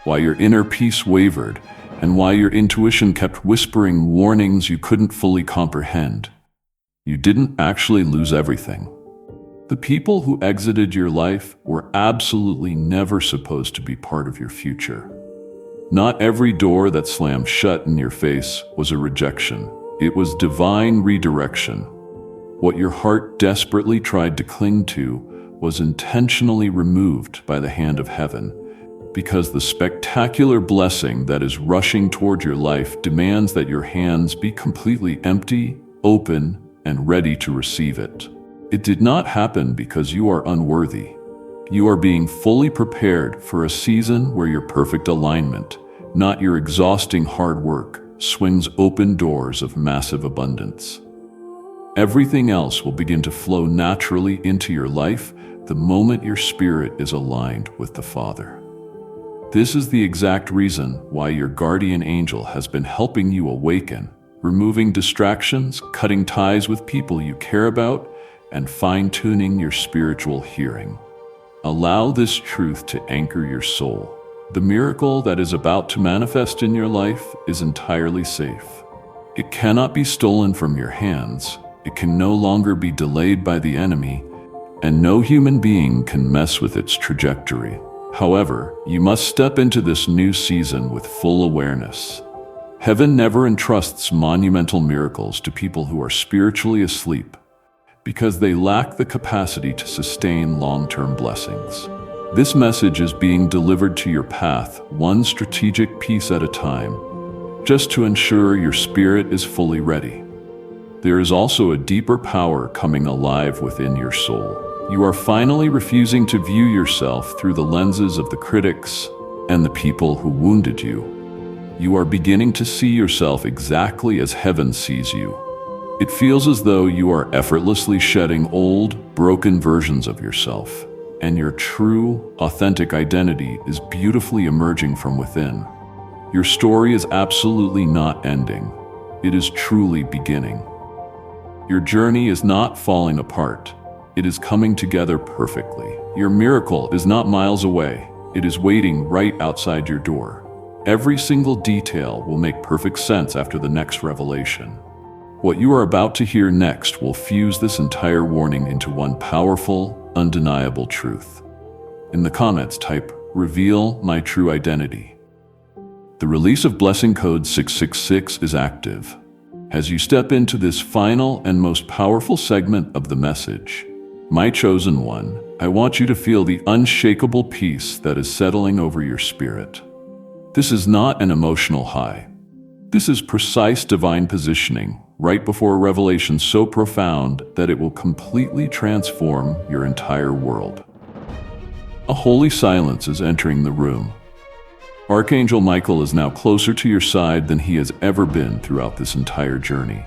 why your inner peace wavered, and why your intuition kept whispering warnings you couldn't fully comprehend. You didn't actually lose everything. The people who exited your life were absolutely never supposed to be part of your future. Not every door that slammed shut in your face was a rejection. It was divine redirection. What your heart desperately tried to cling to was intentionally removed by the hand of heaven, because the spectacular blessing that is rushing toward your life demands that your hands be completely empty, open, and ready to receive it. It did not happen because you are unworthy. You are being fully prepared for a season where your perfect alignment, not your exhausting hard work, swings open doors of massive abundance. Everything else will begin to flow naturally into your life the moment your spirit is aligned with the Father. This is the exact reason why your guardian angel has been helping you awaken, removing distractions, cutting ties with people you care about, and fine-tuning your spiritual hearing. Allow this truth to anchor your soul. The miracle that is about to manifest in your life is entirely safe. It cannot be stolen from your hands, it can no longer be delayed by the enemy, and no human being can mess with its trajectory. However, you must step into this new season with full awareness. Heaven never entrusts monumental miracles to people who are spiritually asleep, because they lack the capacity to sustain long-term blessings. This message is being delivered to your path, one strategic piece at a time, just to ensure your spirit is fully ready. There is also a deeper power coming alive within your soul. You are finally refusing to view yourself through the lenses of the critics and the people who wounded you. You are beginning to see yourself exactly as heaven sees you. It feels as though you are effortlessly shedding old, broken versions of yourself, and your true, authentic identity is beautifully emerging from within. Your story is absolutely not ending. It is truly beginning. Your journey is not falling apart. It is coming together perfectly. Your miracle is not miles away. It is waiting right outside your door. Every single detail will make perfect sense after the next revelation. What you are about to hear next will fuse this entire warning into one powerful, undeniable truth. In the comments, type, "Reveal my true identity." The release of Blessing Code 666 is active. As you step into this final and most powerful segment of the message, my chosen one, I want you to feel the unshakable peace that is settling over your spirit. This is not an emotional high. This is precise divine positioning, right before a revelation so profound that it will completely transform your entire world. A holy silence is entering the room. Archangel Michael is now closer to your side than he has ever been throughout this entire journey.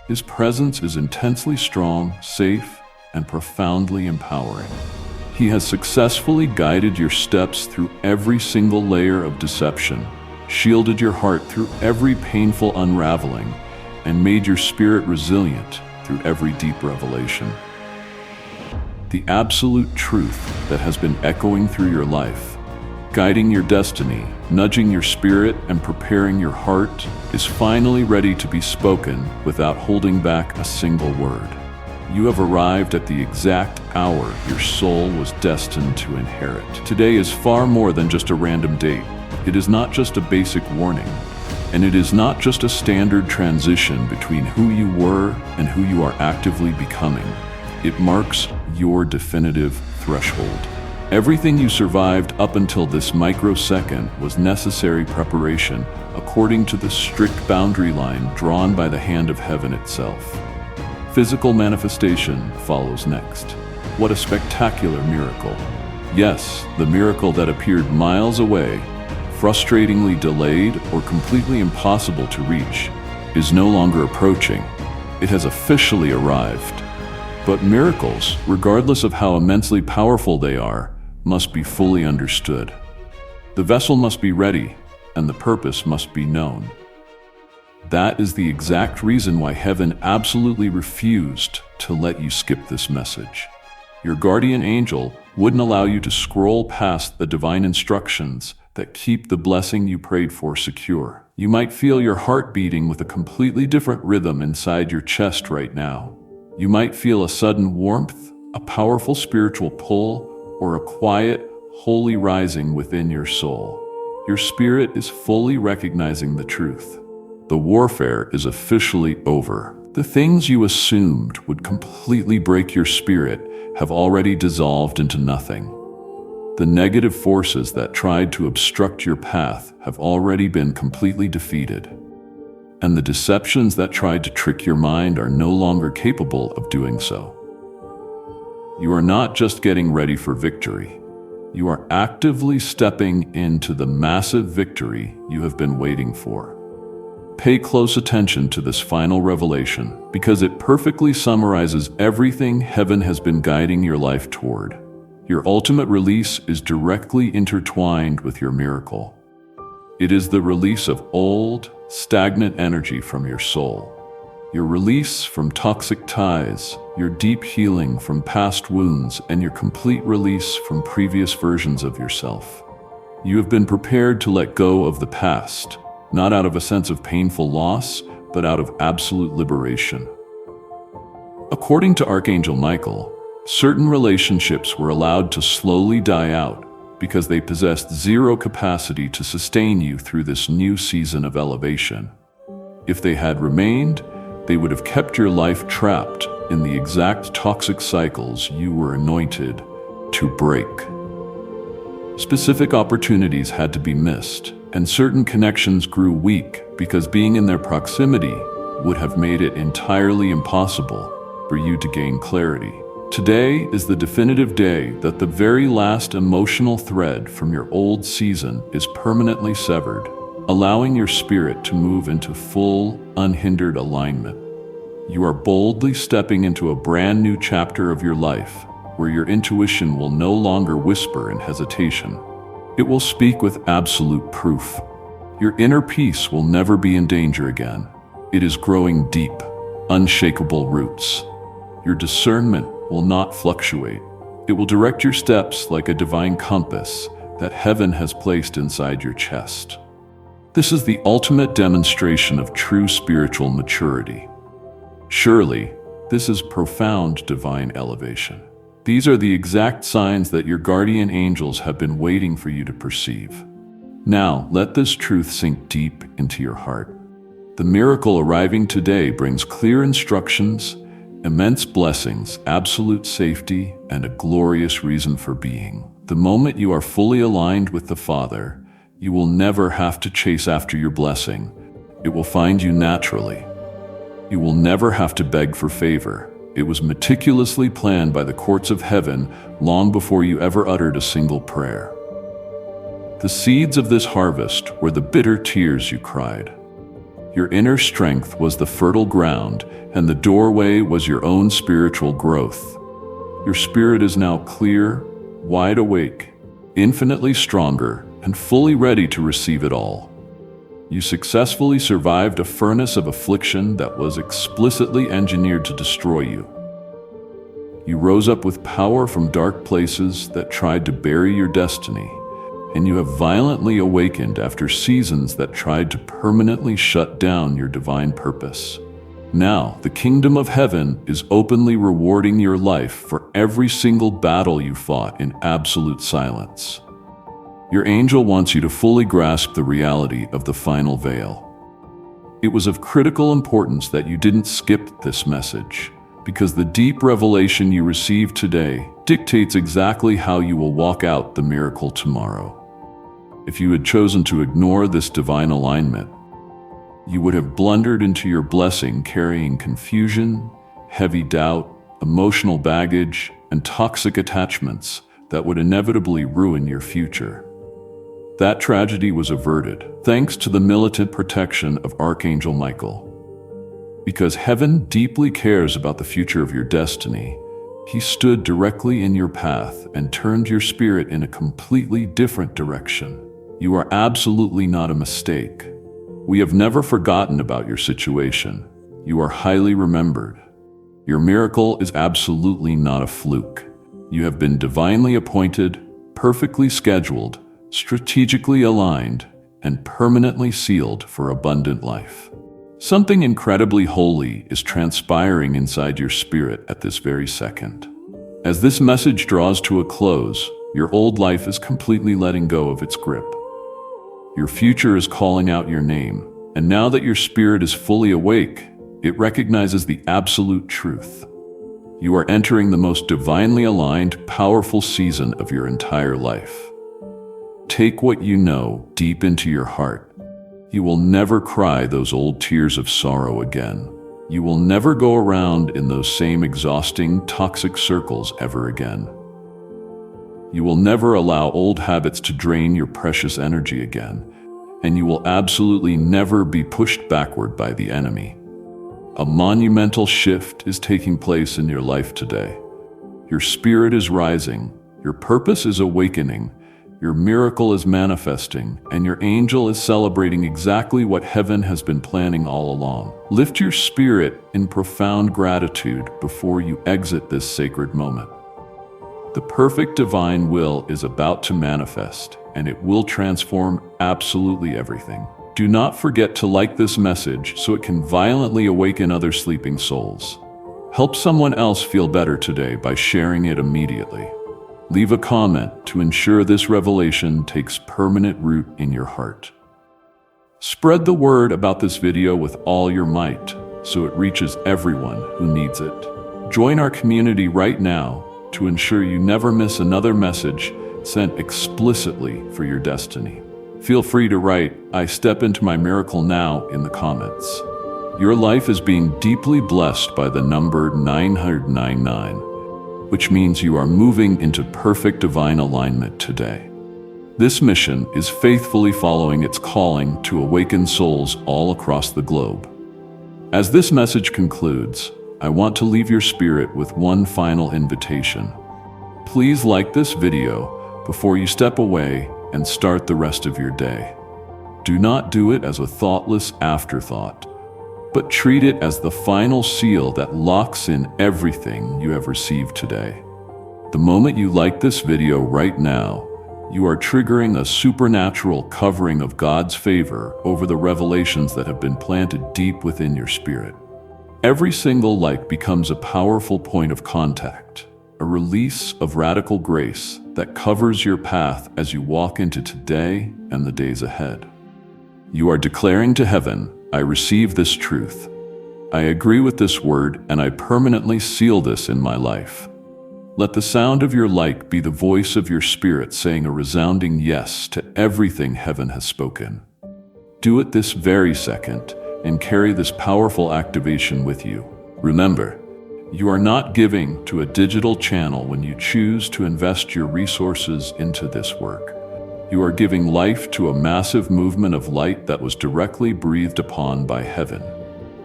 His presence is intensely strong, safe, and profoundly empowering. He has successfully guided your steps through every single layer of deception, shielded your heart through every painful unraveling, and made your spirit resilient through every deep revelation. The absolute truth that has been echoing through your life, guiding your destiny, nudging your spirit, and preparing your heart, is finally ready to be spoken without holding back a single word. You have arrived at the exact hour your soul was destined to inherit. Today is far more than just a random date. It is not just a basic warning, and it is not just a standard transition between who you were and who you are actively becoming. It marks your definitive threshold. Everything you survived up until this microsecond was necessary preparation according to the strict boundary line drawn by the hand of heaven itself. Physical manifestation follows next. What a spectacular miracle. Yes, the miracle that appeared miles away, frustratingly delayed or completely impossible to reach, is no longer approaching. It has officially arrived. But miracles, regardless of how immensely powerful they are, must be fully understood. The vessel must be ready, and the purpose must be known. That is the exact reason why heaven absolutely refused to let you skip this message. Your guardian angel wouldn't allow you to scroll past the divine instructions that keep the blessing you prayed for secure. You might feel your heart beating with a completely different rhythm inside your chest right now. You might feel a sudden warmth, a powerful spiritual pull, or a quiet, holy rising within your soul. Your spirit is fully recognizing the truth. The warfare is officially over. The things you assumed would completely break your spirit have already dissolved into nothing. The negative forces that tried to obstruct your path have already been completely defeated. And the deceptions that tried to trick your mind are no longer capable of doing so. You are not just getting ready for victory. You are actively stepping into the massive victory you have been waiting for. Pay close attention to this final revelation because it perfectly summarizes everything heaven has been guiding your life toward. Your ultimate release is directly intertwined with your miracle. It is the release of old, stagnant energy from your soul. Your release from toxic ties, your deep healing from past wounds, and your complete release from previous versions of yourself. You have been prepared to let go of the past, not out of a sense of painful loss, but out of absolute liberation. According to Archangel Michael, certain relationships were allowed to slowly die out because they possessed zero capacity to sustain you through this new season of elevation. If they had remained, they would have kept your life trapped in the exact toxic cycles you were anointed to break. Specific opportunities had to be missed, and certain connections grew weak because being in their proximity would have made it entirely impossible for you to gain clarity. Today is the definitive day that the very last emotional thread from your old season is permanently severed, allowing your spirit to move into full, unhindered alignment. You are boldly stepping into a brand new chapter of your life, where your intuition will no longer whisper in hesitation. It will speak with absolute proof. Your inner peace will never be in danger again. It is growing deep, unshakable roots. Your discernment will not fluctuate. It will direct your steps like a divine compass that heaven has placed inside your chest. This is the ultimate demonstration of true spiritual maturity. Surely, this is profound divine elevation. These are the exact signs that your guardian angels have been waiting for you to perceive. Now, let this truth sink deep into your heart. The miracle arriving today brings clear instructions, immense blessings, absolute safety, and a glorious reason for being. The moment you are fully aligned with the Father, you will never have to chase after your blessing. It will find you naturally. You will never have to beg for favor. It was meticulously planned by the courts of heaven long before you ever uttered a single prayer. The seeds of this harvest were the bitter tears you cried. Your inner strength was the fertile ground, and the doorway was your own spiritual growth. Your spirit is now clear, wide awake, infinitely stronger, and fully ready to receive it all. You successfully survived a furnace of affliction that was explicitly engineered to destroy you. You rose up with power from dark places that tried to bury your destiny, and you have violently awakened after seasons that tried to permanently shut down your divine purpose. Now, the kingdom of heaven is openly rewarding your life for every single battle you fought in absolute silence. Your angel wants you to fully grasp the reality of the final veil. It was of critical importance that you didn't skip this message, because the deep revelation you receive today dictates exactly how you will walk out the miracle tomorrow. If you had chosen to ignore this divine alignment, you would have blundered into your blessing carrying confusion, heavy doubt, emotional baggage, and toxic attachments that would inevitably ruin your future. That tragedy was averted thanks to the militant protection of Archangel Michael. Because heaven deeply cares about the future of your destiny, he stood directly in your path and turned your spirit in a completely different direction. You are absolutely not a mistake. We have never forgotten about your situation. You are highly remembered. Your miracle is absolutely not a fluke. You have been divinely appointed, perfectly scheduled, strategically aligned, and permanently sealed for abundant life. Something incredibly holy is transpiring inside your spirit at this very second. As this message draws to a close, your old life is completely letting go of its grip. Your future is calling out your name, and now that your spirit is fully awake, it recognizes the absolute truth. You are entering the most divinely aligned, powerful season of your entire life. Take what you know deep into your heart. You will never cry those old tears of sorrow again. You will never go around in those same exhausting, toxic circles ever again. You will never allow old habits to drain your precious energy again, and you will absolutely never be pushed backward by the enemy. A monumental shift is taking place in your life today. Your spirit is rising, your purpose is awakening, your miracle is manifesting, and your angel is celebrating exactly what heaven has been planning all along. Lift your spirit in profound gratitude before you exit this sacred moment. The perfect divine will is about to manifest, and it will transform absolutely everything. Do not forget to like this message so it can violently awaken other sleeping souls. Help someone else feel better today by sharing it immediately. Leave a comment to ensure this revelation takes permanent root in your heart. Spread the word about this video with all your might so it reaches everyone who needs it. Join our community right now to ensure you never miss another message sent explicitly for your destiny. Feel free to write, "I step into my miracle now" in the comments. Your life is being deeply blessed by the number 999, which means you are moving into perfect divine alignment today. This mission is faithfully following its calling to awaken souls all across the globe. As this message concludes, I want to leave your spirit with one final invitation. Please like this video before you step away and start the rest of your day. Do not do it as a thoughtless afterthought, but treat it as the final seal that locks in everything you have received today. The moment you like this video right now, you are triggering a supernatural covering of God's favor over the revelations that have been planted deep within your spirit. Every single like becomes a powerful point of contact, a release of radical grace that covers your path as you walk into today and the days ahead. You are declaring to heaven, "I receive this truth. I agree with this word, and I permanently seal this in my life." Let the sound of your like be the voice of your spirit saying a resounding yes to everything heaven has spoken. Do it this very second and carry this powerful activation with you. Remember, you are not giving to a digital channel when you choose to invest your resources into this work. You are giving life to a massive movement of light that was directly breathed upon by heaven.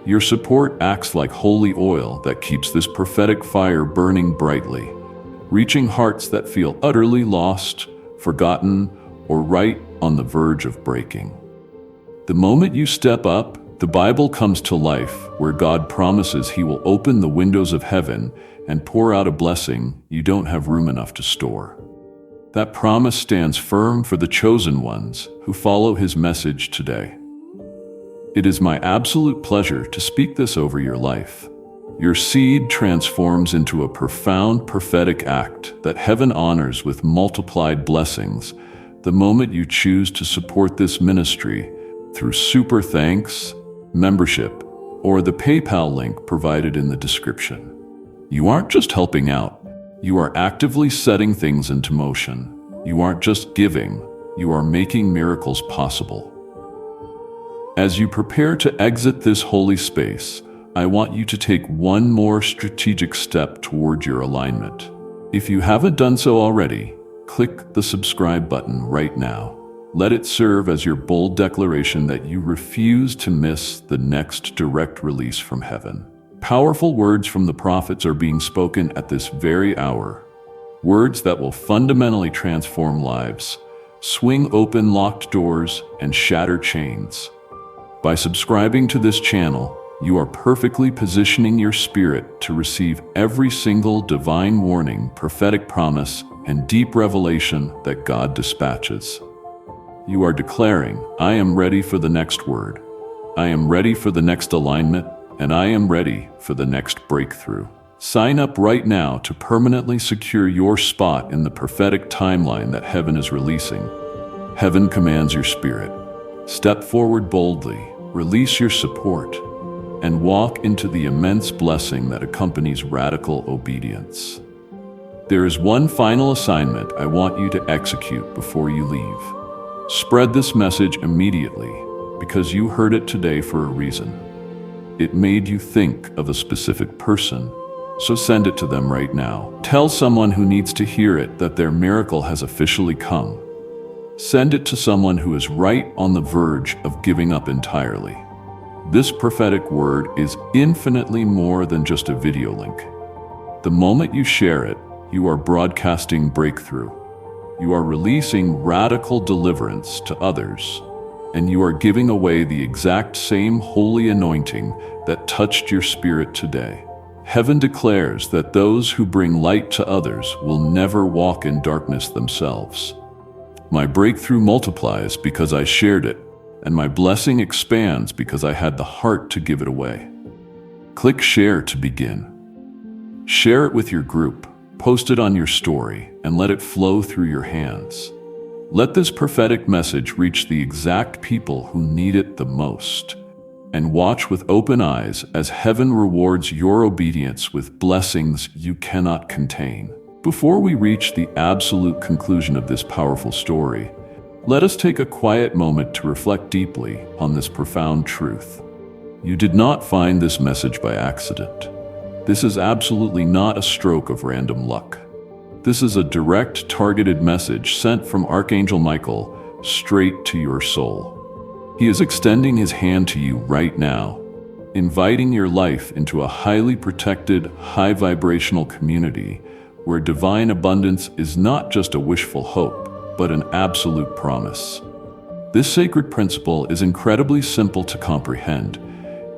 Your support acts like holy oil that keeps this prophetic fire burning brightly, reaching hearts that feel utterly lost, forgotten, or right on the verge of breaking. The moment you step up, the Bible comes to life, where God promises He will open the windows of heaven and pour out a blessing you don't have room enough to store. That promise stands firm for the chosen ones who follow His message today. It is my absolute pleasure to speak this over your life. Your seed transforms into a profound prophetic act that heaven honors with multiplied blessings the moment you choose to support this ministry through super thanks, membership, or the PayPal link provided in the description. You aren't just helping out, you are actively setting things into motion. You aren't just giving, you are making miracles possible. As you prepare to exit this holy space, I want you to take one more strategic step toward your alignment. If you haven't done so already, click the subscribe button right now. Let it serve as your bold declaration that you refuse to miss the next direct release from heaven. Powerful words from the prophets are being spoken at this very hour. Words that will fundamentally transform lives, swing open locked doors, and shatter chains. By subscribing to this channel, you are perfectly positioning your spirit to receive every single divine warning, prophetic promise, and deep revelation that God dispatches. You are declaring, I am ready for the next word. I am ready for the next alignment, and I am ready for the next breakthrough. Sign up right now to permanently secure your spot in the prophetic timeline that heaven is releasing. Heaven commands your spirit. Step forward boldly, release your support, and walk into the immense blessing that accompanies radical obedience. There is one final assignment I want you to execute before you leave. Spread this message immediately, because you heard it today for a reason. It made you think of a specific person, so send it to them right now. Tell someone who needs to hear it that their miracle has officially come. Send it to someone who is right on the verge of giving up entirely. This prophetic word is infinitely more than just a video link. The moment you share it, you are broadcasting breakthrough. You are releasing radical deliverance to others, and you are giving away the exact same holy anointing that touched your spirit today. Heaven declares that those who bring light to others will never walk in darkness themselves. My breakthrough multiplies because I shared it, and my blessing expands because I had the heart to give it away. Click share to begin. Share it with your group, post it on your story, and let it flow through your hands. Let this prophetic message reach the exact people who need it the most. And watch with open eyes as heaven rewards your obedience with blessings you cannot contain. Before we reach the absolute conclusion of this powerful story, let us take a quiet moment to reflect deeply on this profound truth. You did not find this message by accident. This is absolutely not a stroke of random luck. This is a direct, targeted message sent from Archangel Michael straight to your soul. He is extending his hand to you right now, inviting your life into a highly protected, high-vibrational community where divine abundance is not just a wishful hope, but an absolute promise. This sacred principle is incredibly simple to comprehend,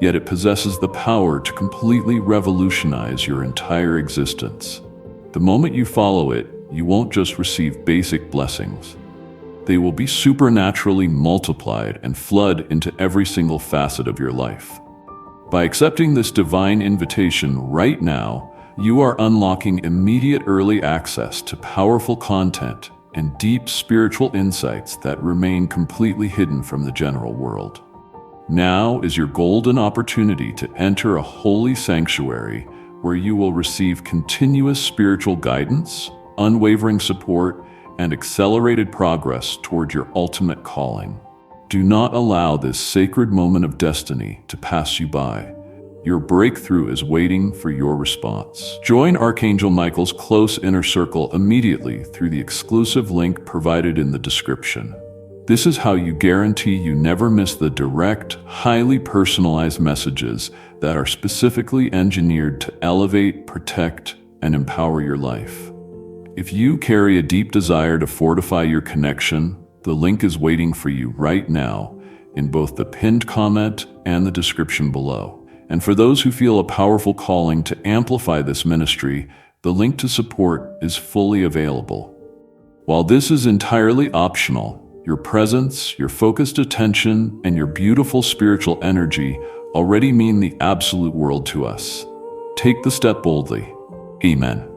yet it possesses the power to completely revolutionize your entire existence. The moment you follow it, you won't just receive basic blessings. They will be supernaturally multiplied and flood into every single facet of your life. By accepting this divine invitation right now, you are unlocking immediate early access to powerful content and deep spiritual insights that remain completely hidden from the general world. Now is your golden opportunity to enter a holy sanctuary where you will receive continuous spiritual guidance, unwavering support, and accelerated progress toward your ultimate calling. Do not allow this sacred moment of destiny to pass you by. Your breakthrough is waiting for your response. Join Archangel Michael's close inner circle immediately through the exclusive link provided in the description. This is how you guarantee you never miss the direct, highly personalized messages that are specifically engineered to elevate, protect, and empower your life. If you carry a deep desire to fortify your connection, the link is waiting for you right now in both the pinned comment and the description below. And for those who feel a powerful calling to amplify this ministry, the link to support is fully available. While this is entirely optional, Your presence, your focused attention, and your beautiful spiritual energy already mean the absolute world to us. Take the step boldly. Amen.